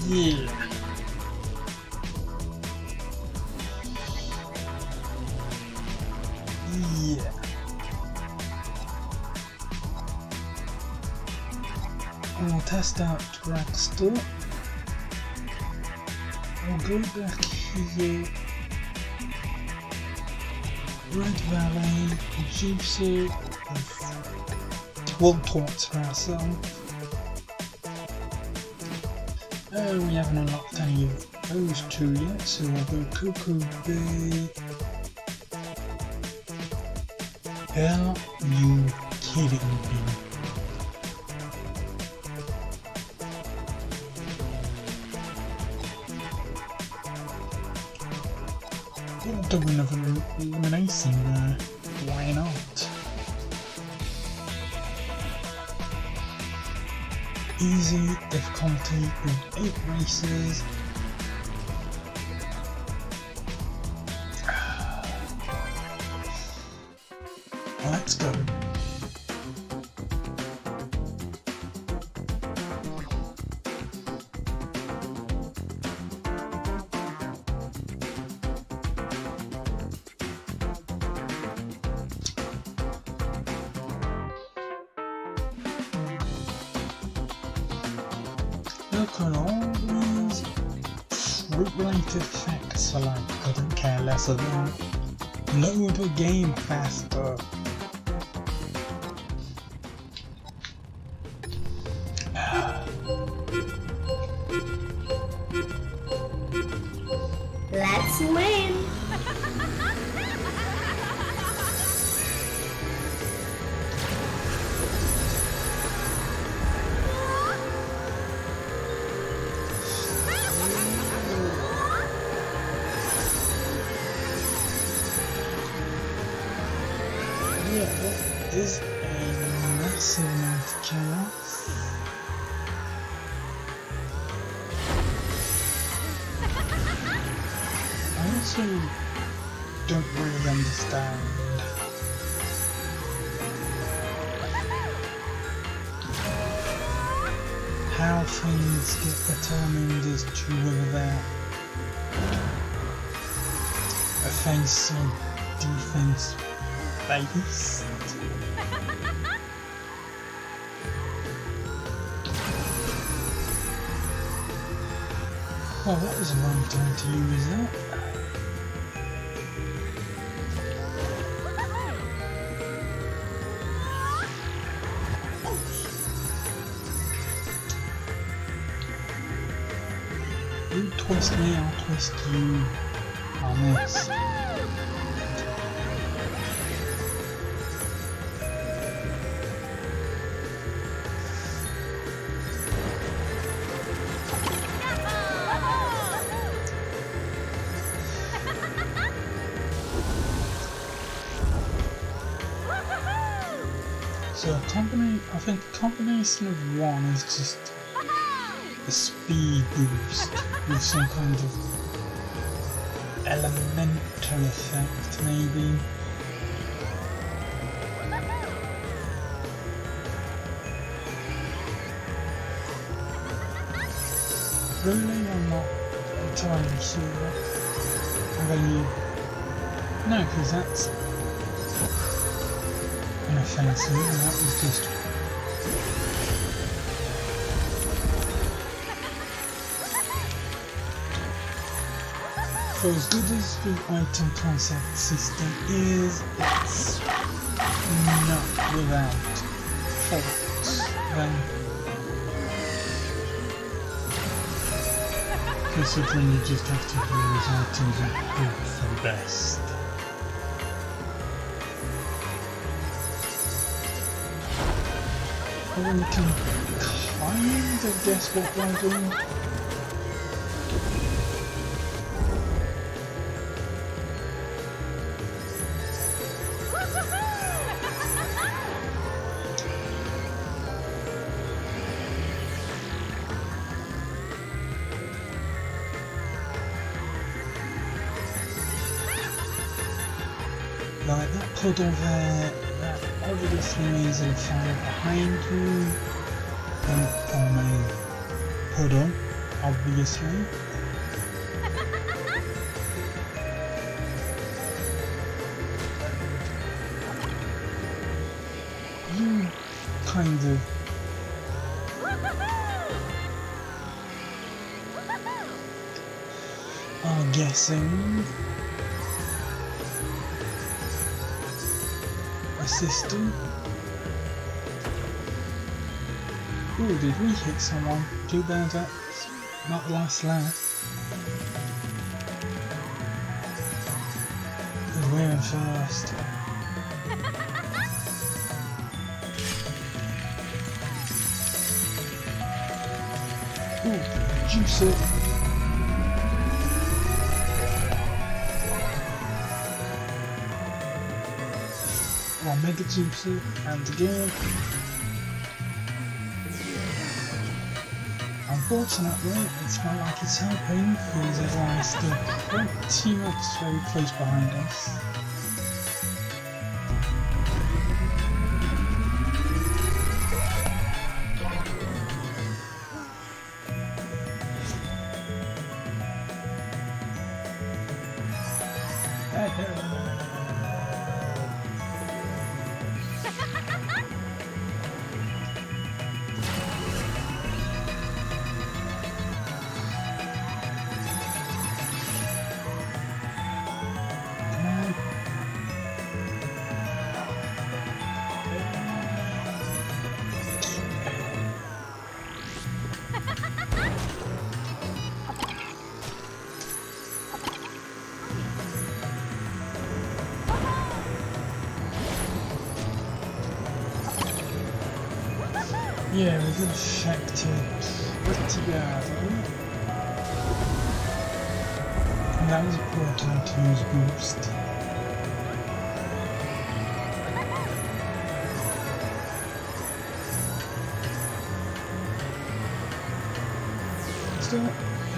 Speaker 1: yeah. Yeah. And we'll test out Dragstore. We'll go back here. Red Valley, Juicy, we'll talk to ourselves. Oh, we haven't unlocked any of those 2 yet, so we'll go Cuckoo Bay. Are you kidding me? We'll do another elimination there. Why not? Easy difficulty with 8 races. Let's go. Look at all these fruit-related facts I couldn't care less about. Load the game faster.
Speaker 2: Let's win!
Speaker 1: Yeah, that is a massive amount of chaos. I also don't really understand how things get determined as to whether they're offense or defense based. Well, that was a long time to use that. You twist me, I'll twist you on this. I think the combination of one is just a speed boost with some kind of elemental effect, maybe. Really, I'm not entirely sure. I believe. No, because that's inoffensive, and that was just. For as good as the item concept system is, it's not without faults. Considering you just have to use items and hope for the best. But when you can kind of guess what they're doing. Like that puddle there, that obviously means it'll fire behind you. Don't form a puddle, obviously. You kind of are guessing a system. Ooh, did we hit someone? Too bad that's not the last lap. Because we're in first. Ooh, juice it. Well, mega juicy, and again. Unfortunately, it's not like it's helping because everyone is still pretty much very close behind us. Yeah, we got affected pretty badly. And that was a poor time to use boost. Still,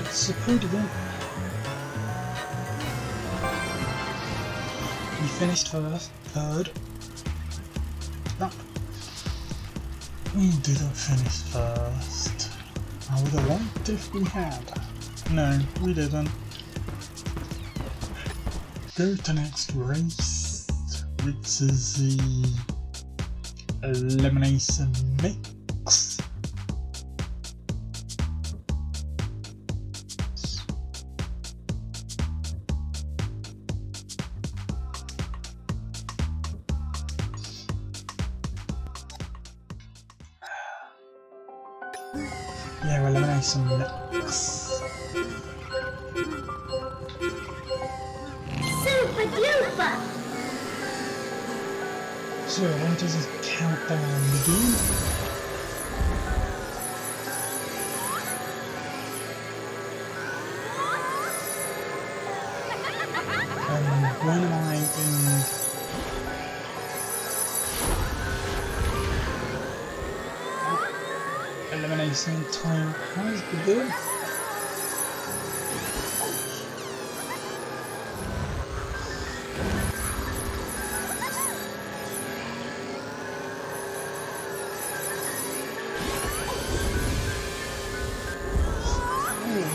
Speaker 1: it's a pretty good. We finished third. But we didn't finish first. I would have liked if we had. No, we didn't. Go to next race, which is the elimination mix. Yeah, elimination mix.
Speaker 2: Super duper!
Speaker 1: So, when does this countdown begin? When am I in eliminates the entire house with.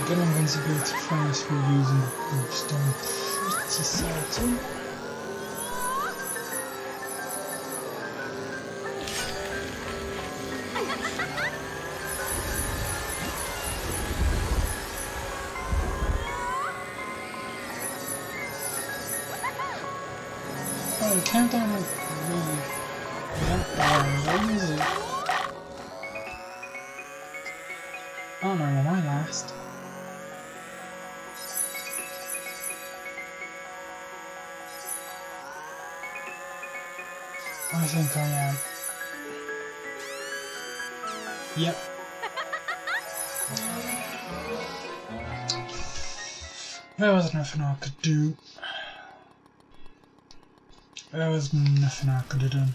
Speaker 1: Get invincibility twice for using the boost. I'm pretty certain. Oh, the countdown is really that bad, is it? Oh no, am I last? I think I am. Yep. There was nothing I could do. There was nothing I could have done.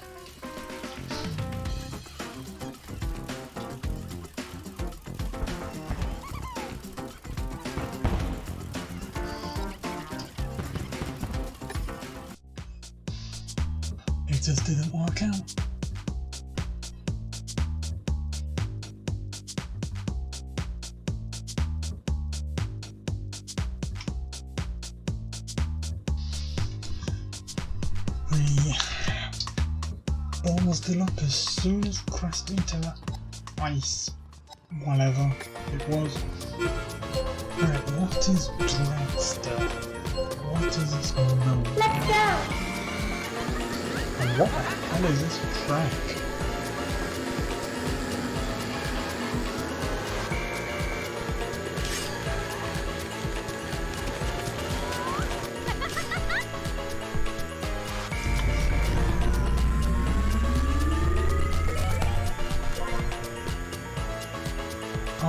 Speaker 1: It just didn't work out. We ballsed it up as soon as we crashed into that ice, whatever it was. Alright, what is Dragster? What is this node?
Speaker 2: Let's go!
Speaker 1: And what the hell is this track?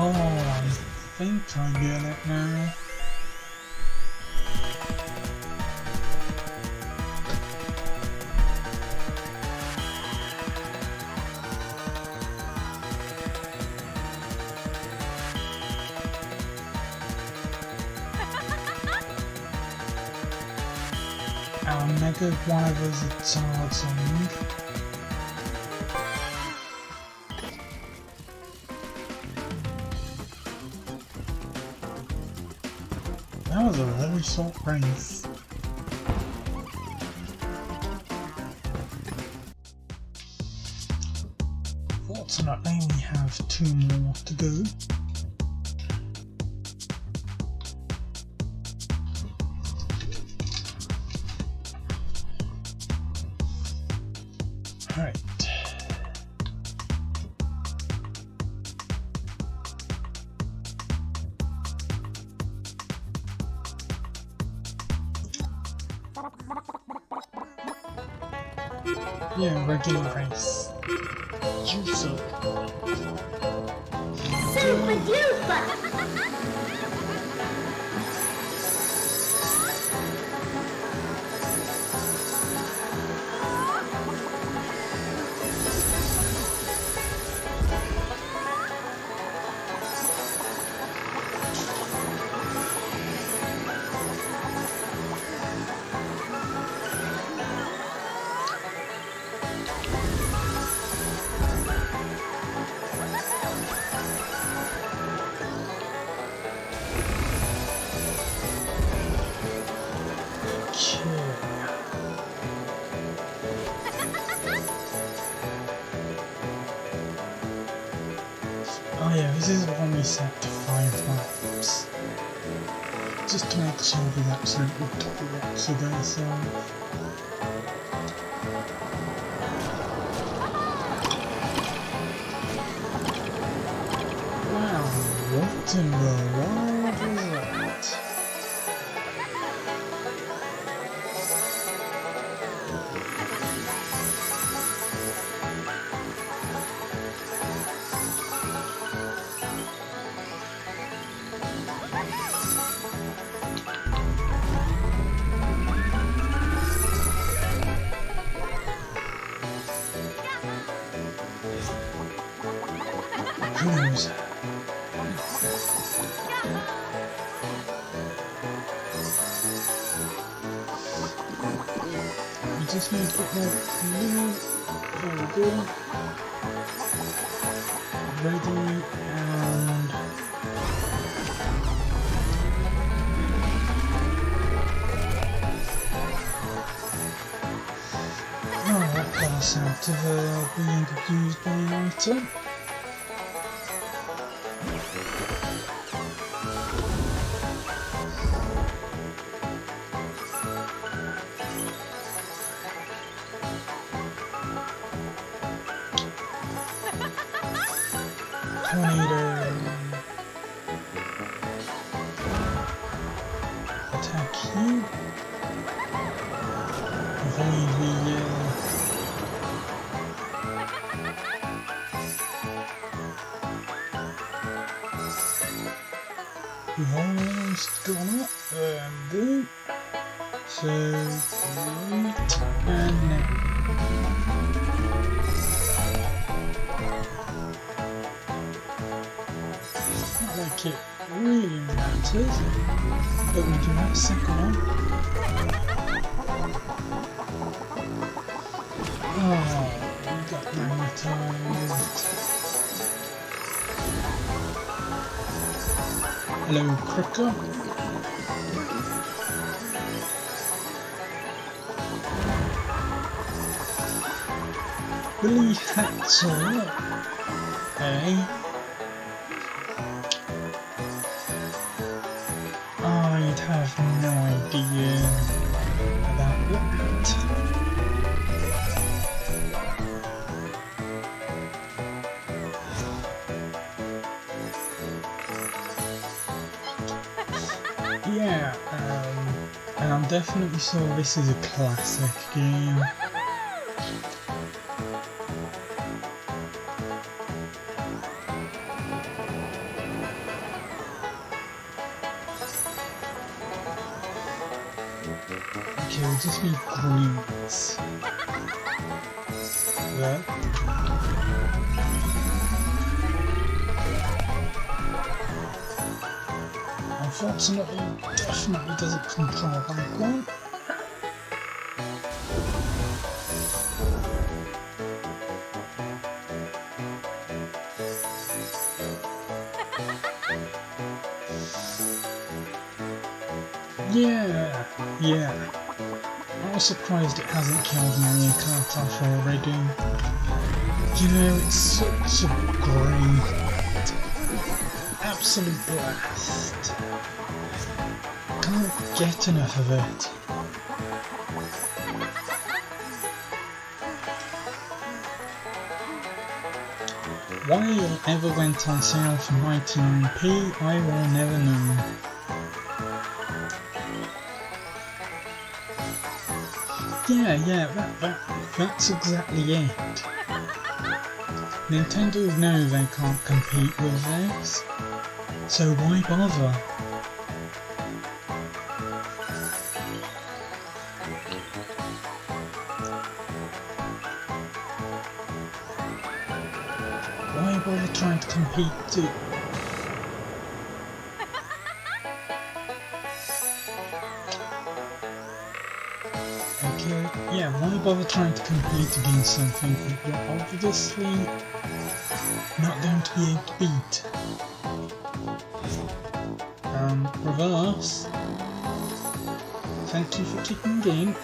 Speaker 1: Oh, I think I get it now. Our mega one was a charging. That was a very short race. Fortunately, we have 2 more to go. Alright. Yeah, regular race. Juicer.
Speaker 2: Super duper! Oh yeah, this is one we set to 5 laps. Just to make sure we absolutely torture themselves. Wow, what in the world is that?
Speaker 1: Who knows? We just need to get more blue. There we go. Ready and oh, that got us out of being abused by an item. Tornado. Attack you. Avoid the we've almost gone up and boom. So right and now. Not like it really matters, but we do have a second one. Oh, we got magnetized. Hello, Cricker. Billy Hatcher. Hey. I'd have no idea about that. Yeah, and I'm definitely sure this is a classic game. Okay, we just need greens. There. Unfortunately, definitely doesn't control that one. Yeah. I was surprised it hasn't killed Mario Kart off already. You know, it's such a great, absolute blast. Can't get enough of it. Why it ever went on sale for 99p, I will never know. Yeah, that's exactly it. Nintendo know they can't compete with this, so why bother? Why bother trying to compete too? Yeah, why bother trying to compete against something that you're obviously not going to be able to beat? Reverse. Thank you for kicking in.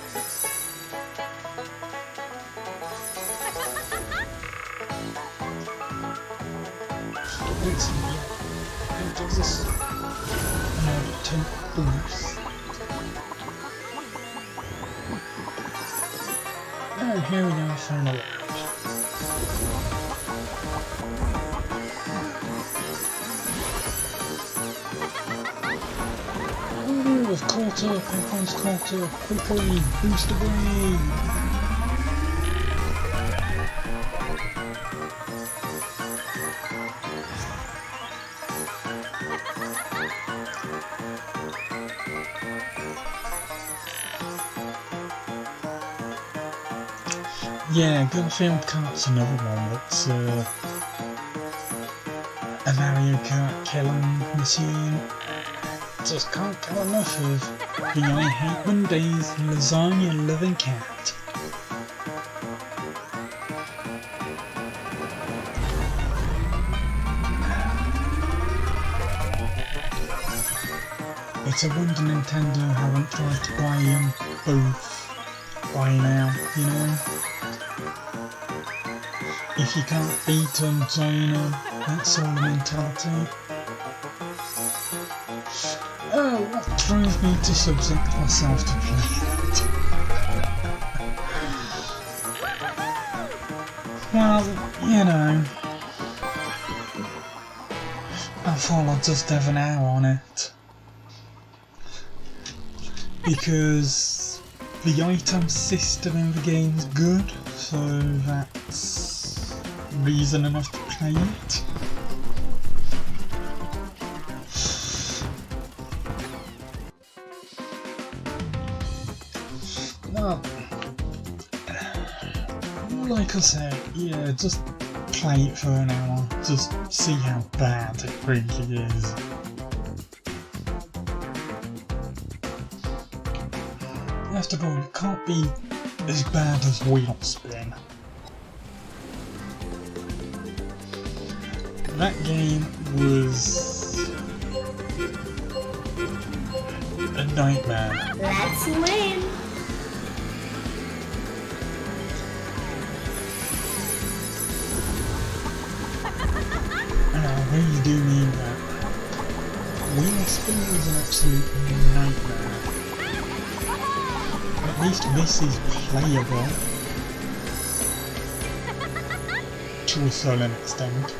Speaker 1: Excellent, yeah. And gives us another 10 boost. And here we go, final round. Ooh, I've caught up, everyone's caught up, quickly, boost away! Yeah, Garfield Kart's another one that's a Mario Kart killing machine. Just can't get enough of the I Hate Mondays lasagna loving cat. It's a wonder Nintendo haven't tried to buy them both by now, you know? If you can't beat them, join them, that sort of mentality. Oh, what drove me to subject myself to play it? Well, you know, I thought I'd just have an hour on it. Because the item system in the game's good, so that's reason enough to play it. Well, like I said, yeah, just play it for an hour, just see how bad it really is. After all, it can't be as bad as Wheel Spin. That game was a nightmare.
Speaker 3: Let's win!
Speaker 1: And I really do mean that. Wheel Spin was an absolute nightmare. At least this is playable to a certain extent.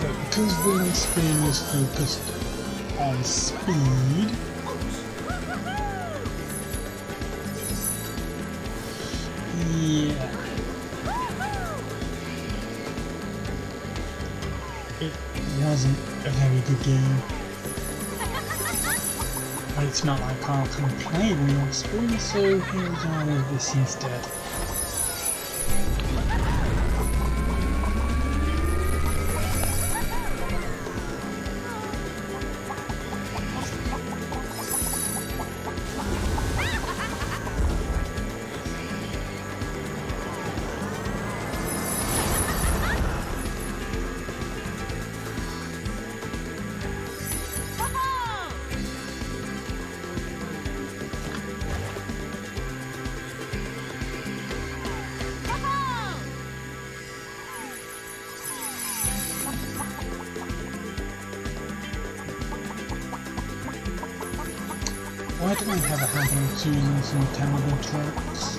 Speaker 1: But because Wheel Spin is focused on speed, yeah, it wasn't a very good game. But it's not like I can play Wheel Spin, so here we go with this instead. Why do I have a habit of choosing some terrible tracks?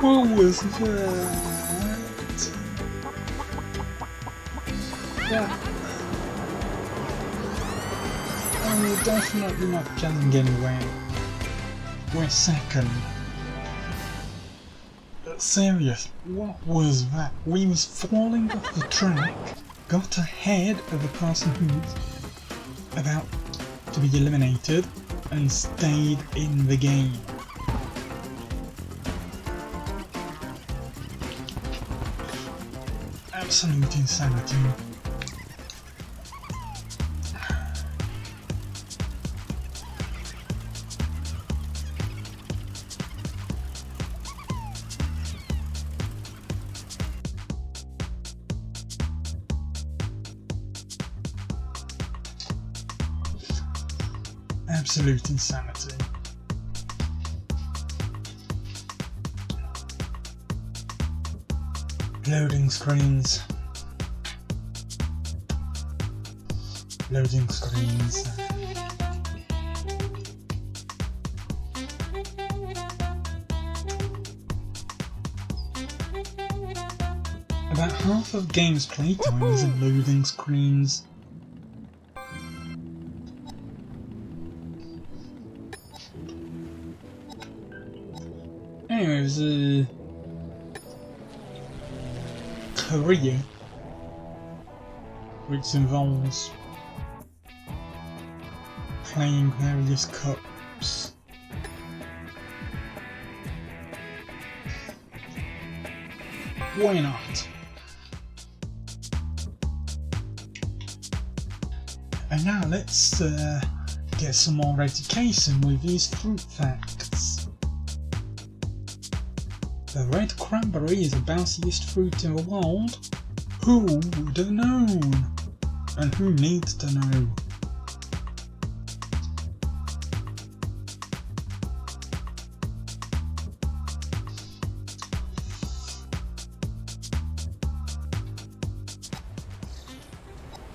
Speaker 1: What was that? Yeah. We're definitely not getting anywhere. We're second. Serious, what was that? We was falling off the track, got ahead of the person who's about to be eliminated, and stayed in the game. Absolute insanity. Absolute insanity. Loading screens. Loading screens. About half of games playtime is in loading screens. Anyways, Korea. which involves playing various cups. Why not? And now let's get some more education with these fruit facts. The red cranberry is the bounciest fruit in the world. Who would have known? And who needs to know?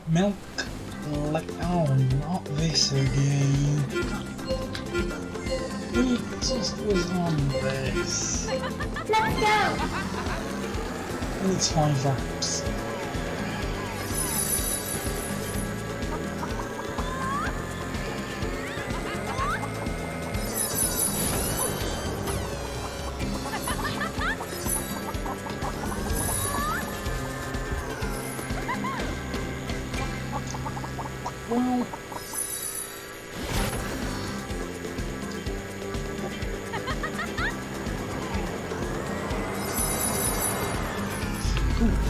Speaker 1: Milk, oh, not this again. We just was on this.
Speaker 3: Let's go!
Speaker 1: And it's 5 laps. Well,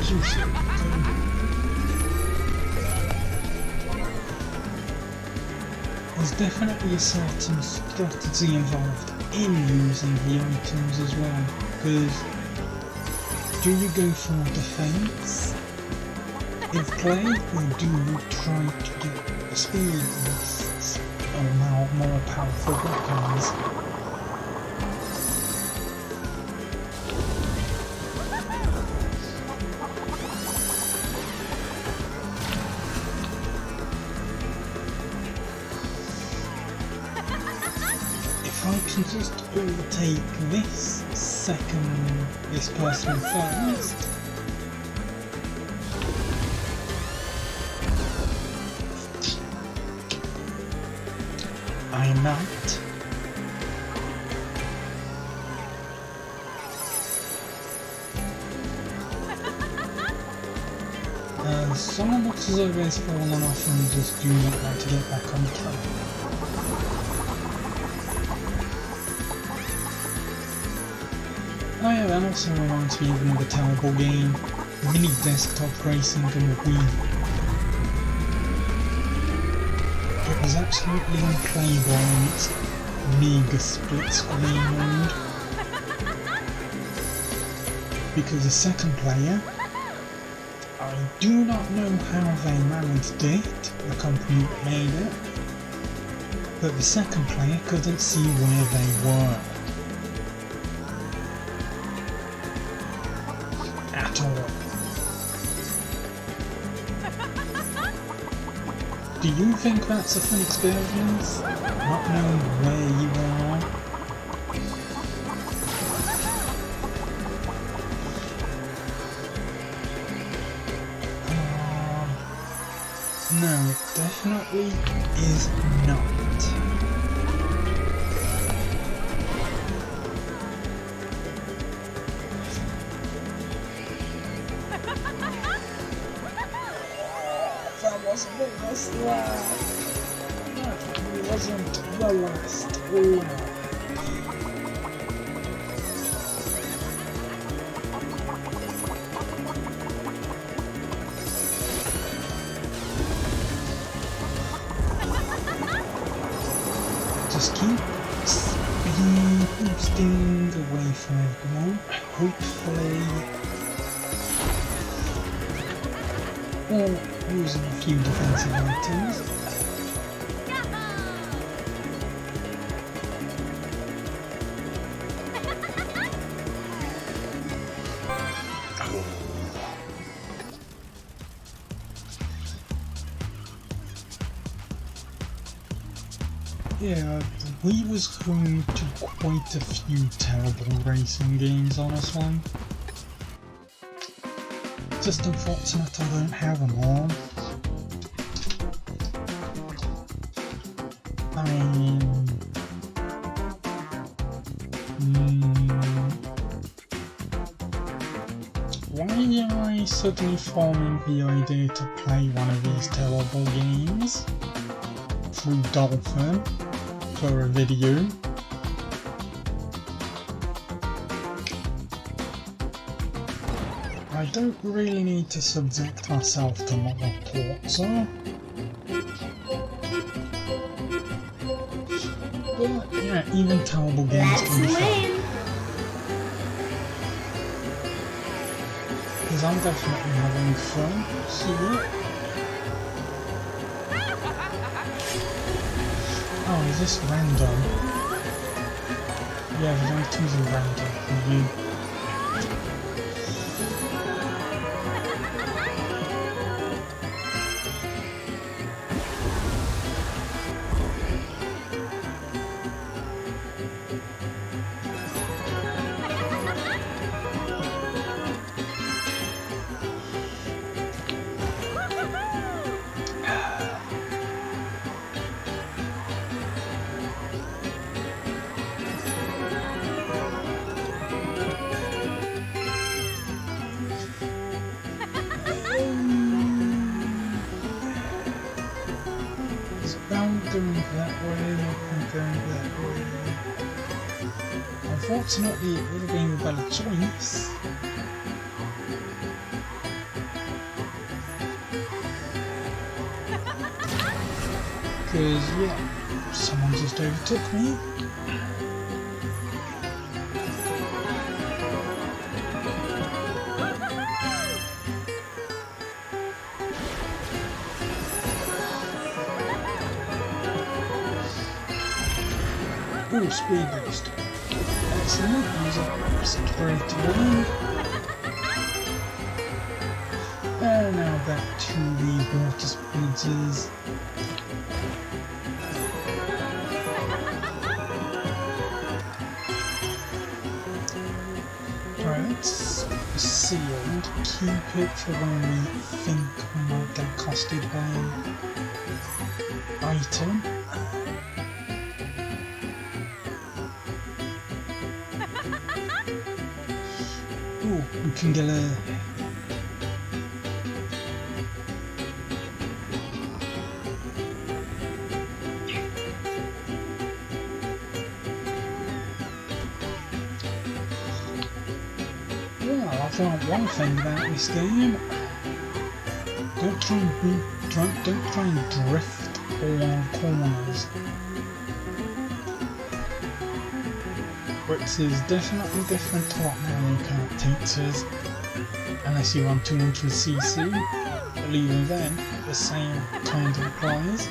Speaker 1: juicy. There's definitely a certain strategy involved in using the items as well, because do you go for defense in play, or do you try to get speed boosts or more powerful weapons? If I can just overtake this person first, I'm not. Someone looks as though they've fallen off and just do not want to get back on track. Oh yeah, that also reminds me of another terrible game, mini desktop racing on the Wii. It was absolutely unplayable in its meager split screen mode, because the second player, I do not know how they managed it, the company that made it, but the second player couldn't see where they were. At all. Do you think that's a fun experience? Not knowing where you are? No, it definitely is not. That wasn't the last lap. That wasn't the last lap. Just keep speed boosting away from everyone, hopefully, or using a few defensive items. Yeah, we was home to quite a few terrible racing games on this one. Just unfortunate I don't have them all. I mean... why am I so suddenly forming the idea to play one of these terrible games through Dolphin for a video. I don't really need to subject myself to more torture. But yeah, even terrible games can be fun. Because I'm definitely having fun here. Oh, is this random? Yeah, the items are random for you. Going that way, I'm going that way. Unfortunately, it would have been a better choice. Because, yeah, someone just overtook me. Ooh, speed boost. Excellent, use it straight away. And now back to the water speeds. Alright, sealed. Keep it for when we think we might get accosted by an item. Ooh, we can get a... Well, I've learned one thing about this game. Don't try and drift along corners. Which is definitely different to what Mario Kart teaches, unless you run 200cc, but even then, the same kind of applies.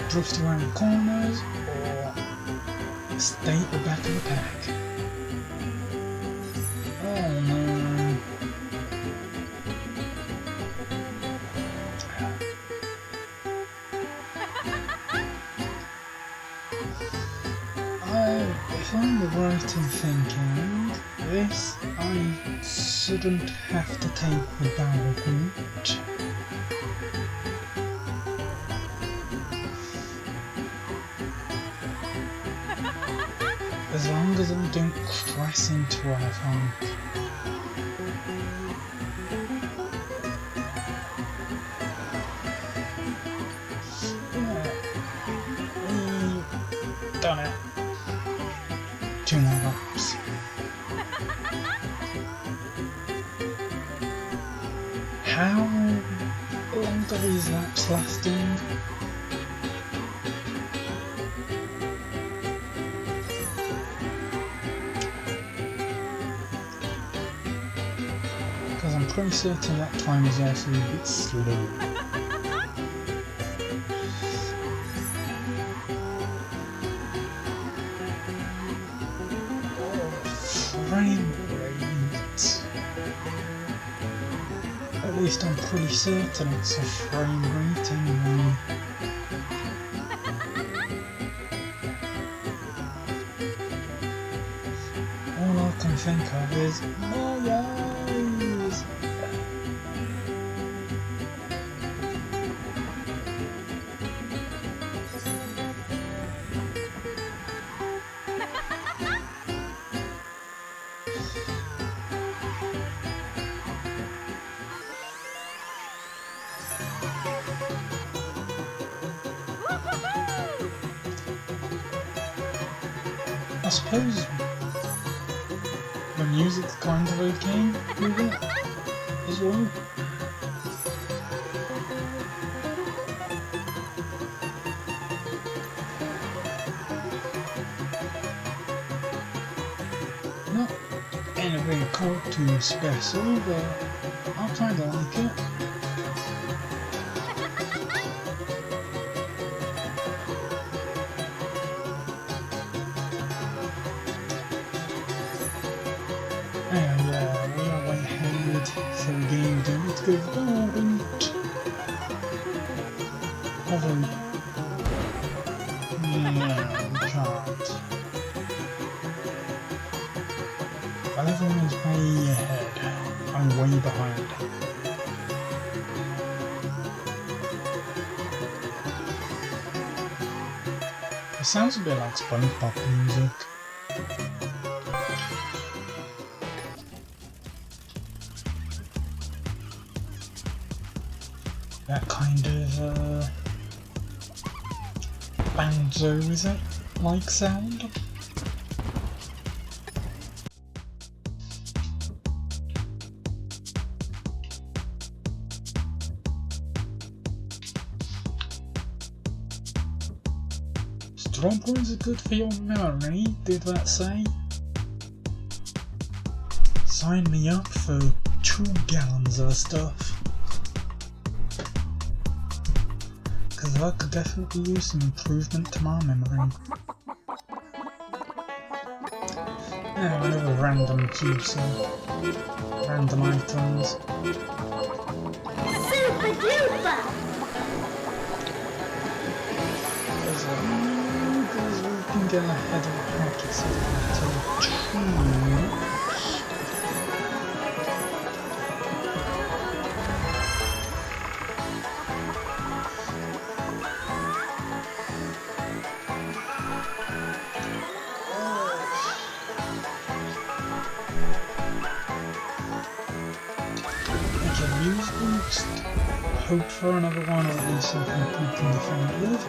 Speaker 1: Drift around corners, or stay at the back of the pack. Oh no. If I'm right in thinking, this I shouldn't have to take the barrel route. As long as I don't crash into anything. Yeah, we've done it. 2 more laps. How long are these laps lasting? Because I'm pretty certain that time is also a bit slow. Frame rate. At least I'm pretty certain it's a frame rate anyway. All I can think of is my eyes. I suppose the music's kind of okay with it as well. Not anything too special, but I kinda like it. And we are way ahead, so the game don't need to go forward. Although, no, we can't. Everyone's way ahead. I'm way behind. It sounds a bit like SpongeBob music. That kind of banjo, is it? Like sound? Strawberries are good for your memory, did that say? Sign me up for 2 gallons of stuff. Cause I could definitely use some improvement to my memory. Yeah, another random cubes, random items.
Speaker 3: Super duper!
Speaker 1: Because we can get ahead of the packets until 2 use boost. Hope for another one or at least something we can defend with.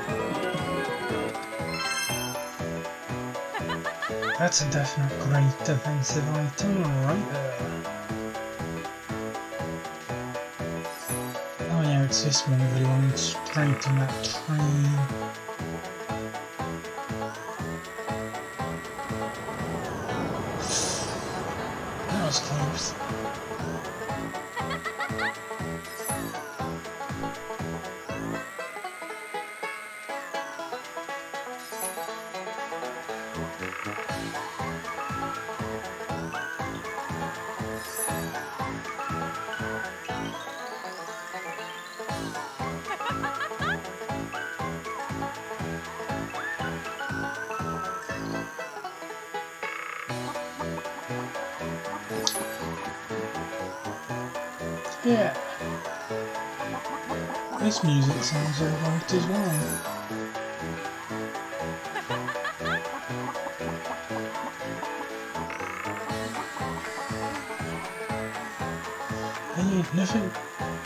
Speaker 1: That's a definite great defensive item right there. Oh yeah, it's this one belonging straight in that train. That was close. Yeah, this music sounds alright as well. Hey, nothing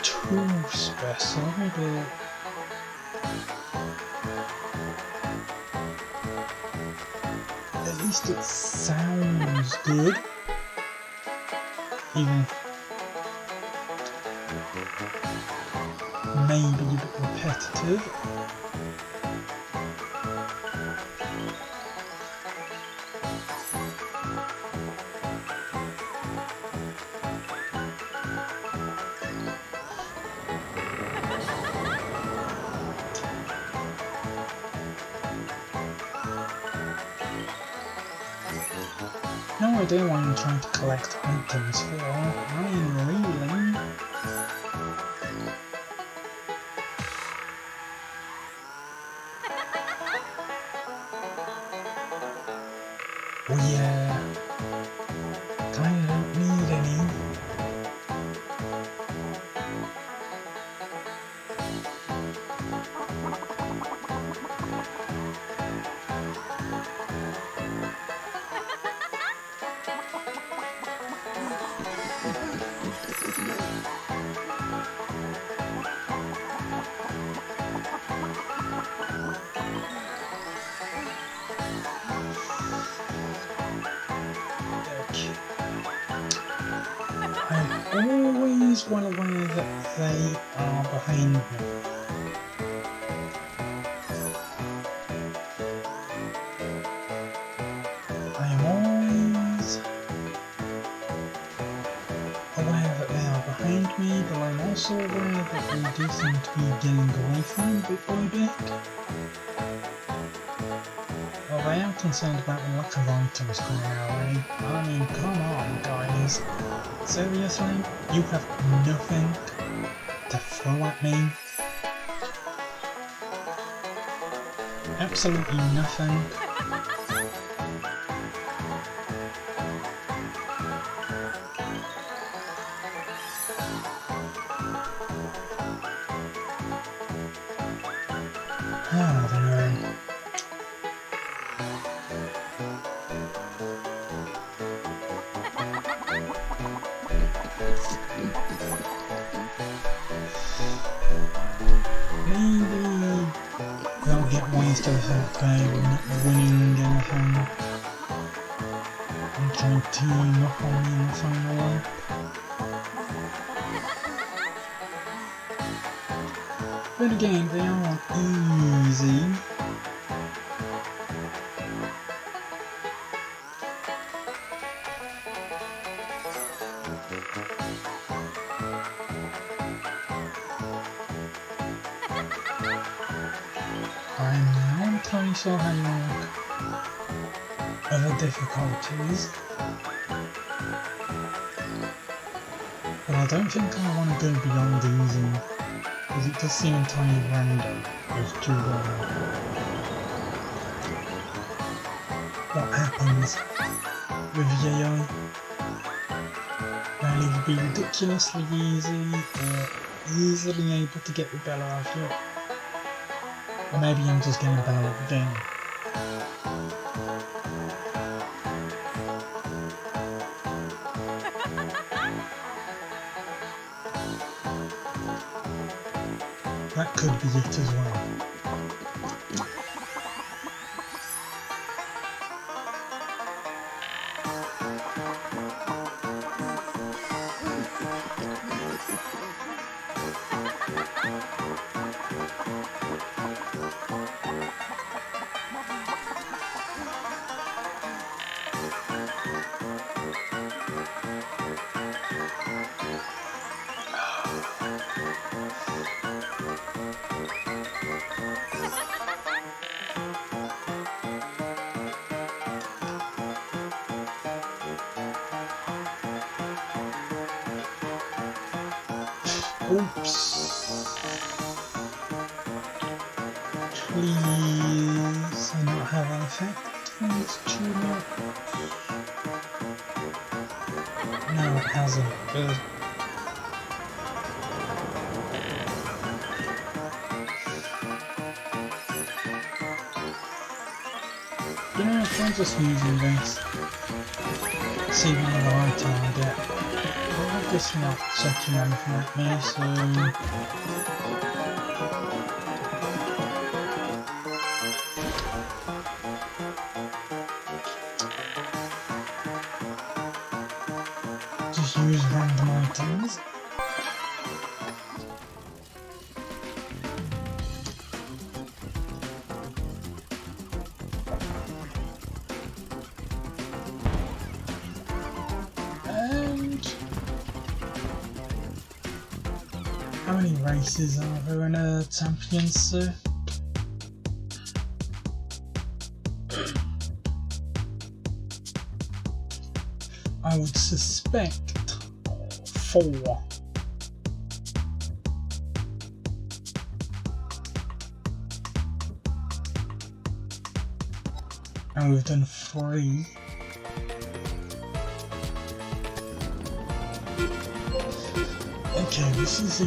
Speaker 1: too special, but at least it sounds good. Even maybe a bit repetitive. No idea why I'm trying to collect items for. I mean, really? Oh yeah, kinda don't need any. always well aware that they are behind me. I am always aware that they are behind me, but I'm also aware that they do seem to be getting away from me bit by bit. Well, they are concerned about the lack of items coming our way. I mean, come on, guys. Seriously? You have nothing to throw at me? Absolutely nothing. I don't know. Maybe they'll get ways to the fact that I'm not winning anything and try to team up on me in the final lap. But again, they aren't easy. I'm not entirely sure how you other difficulties, but I don't think I want to go beyond easy, because it does seem entirely random as to what happens with the AI. They'll either be ridiculously easy or easily able to get the better of you. Or maybe I'm just getting better at the game. That could be it as well. Oops. Please not have an effect. It's too much. No, it hasn't. Good. You know, if I'm just using this, see what other item I get. I'm just not checking anything at me, so... just use random items. How many races are there in a Champions, sir? I would suspect 4. And we've done 3. Okay, this is the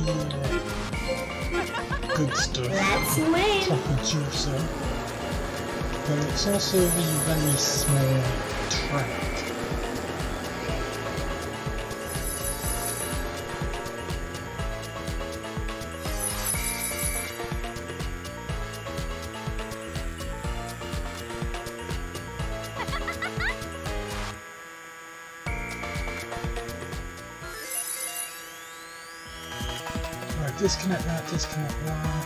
Speaker 1: good stuff.
Speaker 3: Let's win.
Speaker 1: Proper juicer. But it's also the very small track. Disconnect that, disconnect that.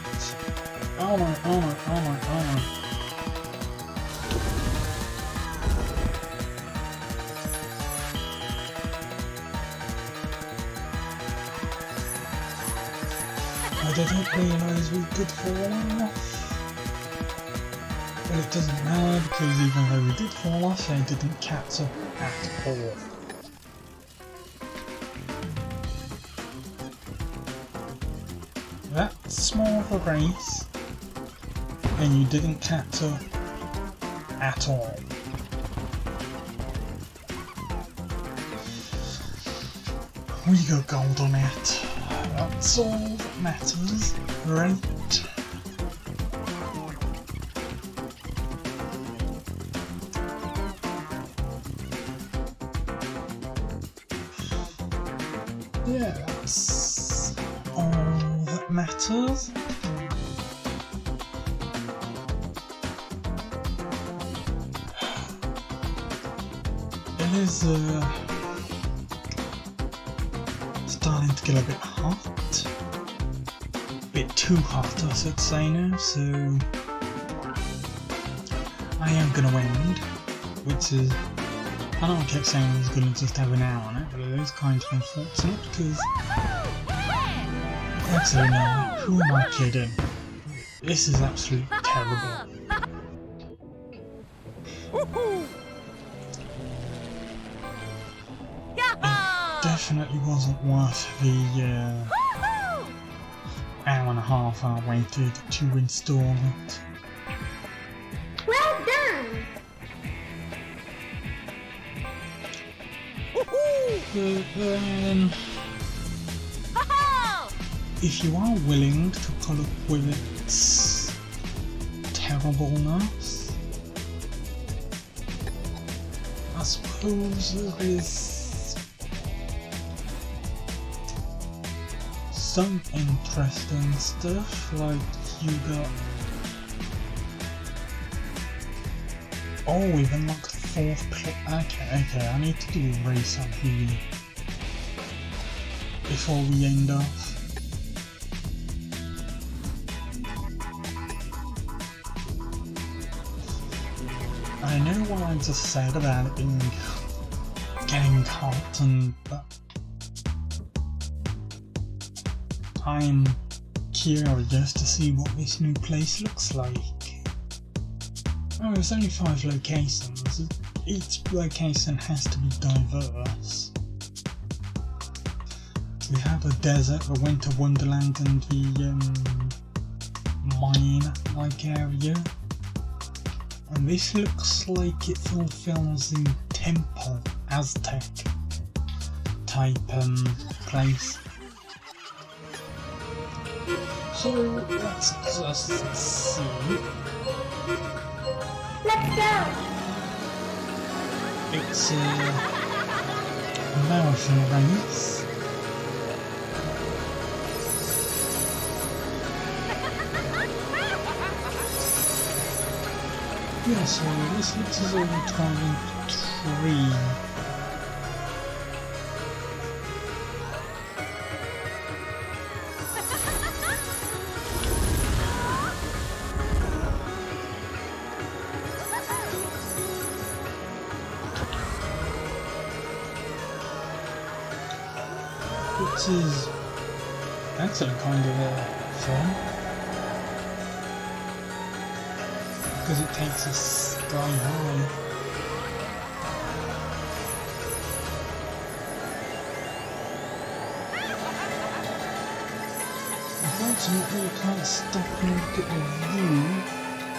Speaker 1: Oh no, oh no, oh no, oh no. I didn't realise we could fall off. Well, it doesn't matter because even though we did fall off, they didn't catch up at all. That's more of a race, and you didn't catch up at all. We got gold on it. That's all that matters, right? Yeah, that's all that matters. It is starting to get a bit hot. A bit too hot, I should say now, so I am gonna end, which is, I know I kept saying I was gonna just have an hour on it, but it is kind of unfortunate because actually no, who am I kidding? This is absolutely terrible. It definitely wasn't worth the hour and a half I waited to install it.
Speaker 3: Well done!
Speaker 1: But then, if you are willing to put up with its terribleness, I suppose there is some interesting stuff, like you got, oh, we've unlocked the fourth okay, I need to do a race up here before we end off. I know what I just said about it being getting hot, but I'm curious to see what this new place looks like. Oh, there's only 5 locations. Each location has to be diverse. We have a desert, a winter wonderland, and the mine-like area. And this looks like it fulfills the temple, Aztec type place. So let's just see.
Speaker 3: Let's go!
Speaker 1: It's a marathon race. Yeah, so this looks as though we're trying tree. Which is actually kind of fun. Because it takes us sky high. Unfortunately, you can't stop and look at the view,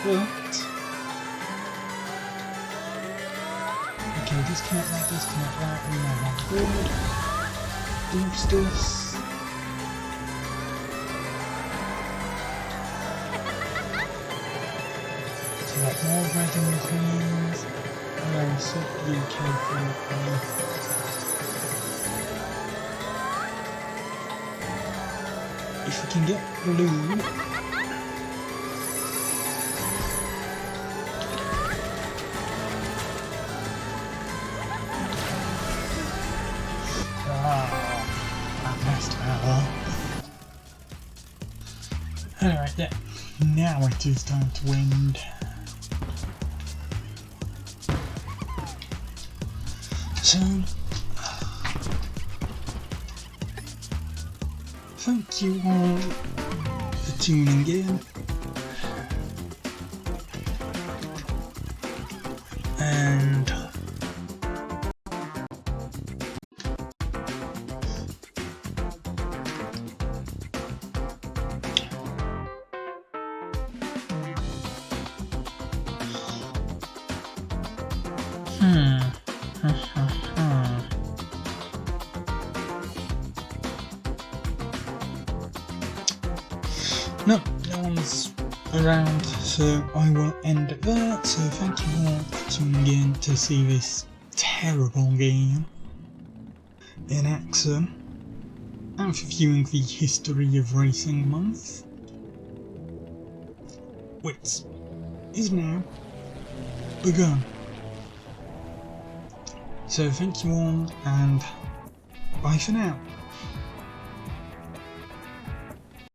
Speaker 1: but okay, disconnect that, we know how to do it. Boost this. Select more red and greens. And set UK for if we can get blue. I messed that up. Anyway, yeah, now it is time to end. So, thank you all for tuning in, and no one's around, so I will end it there. So thank you all for tuning in to see this terrible game in action, and for viewing the History of Racing Month, which is now begun. So thank you all, and bye for now.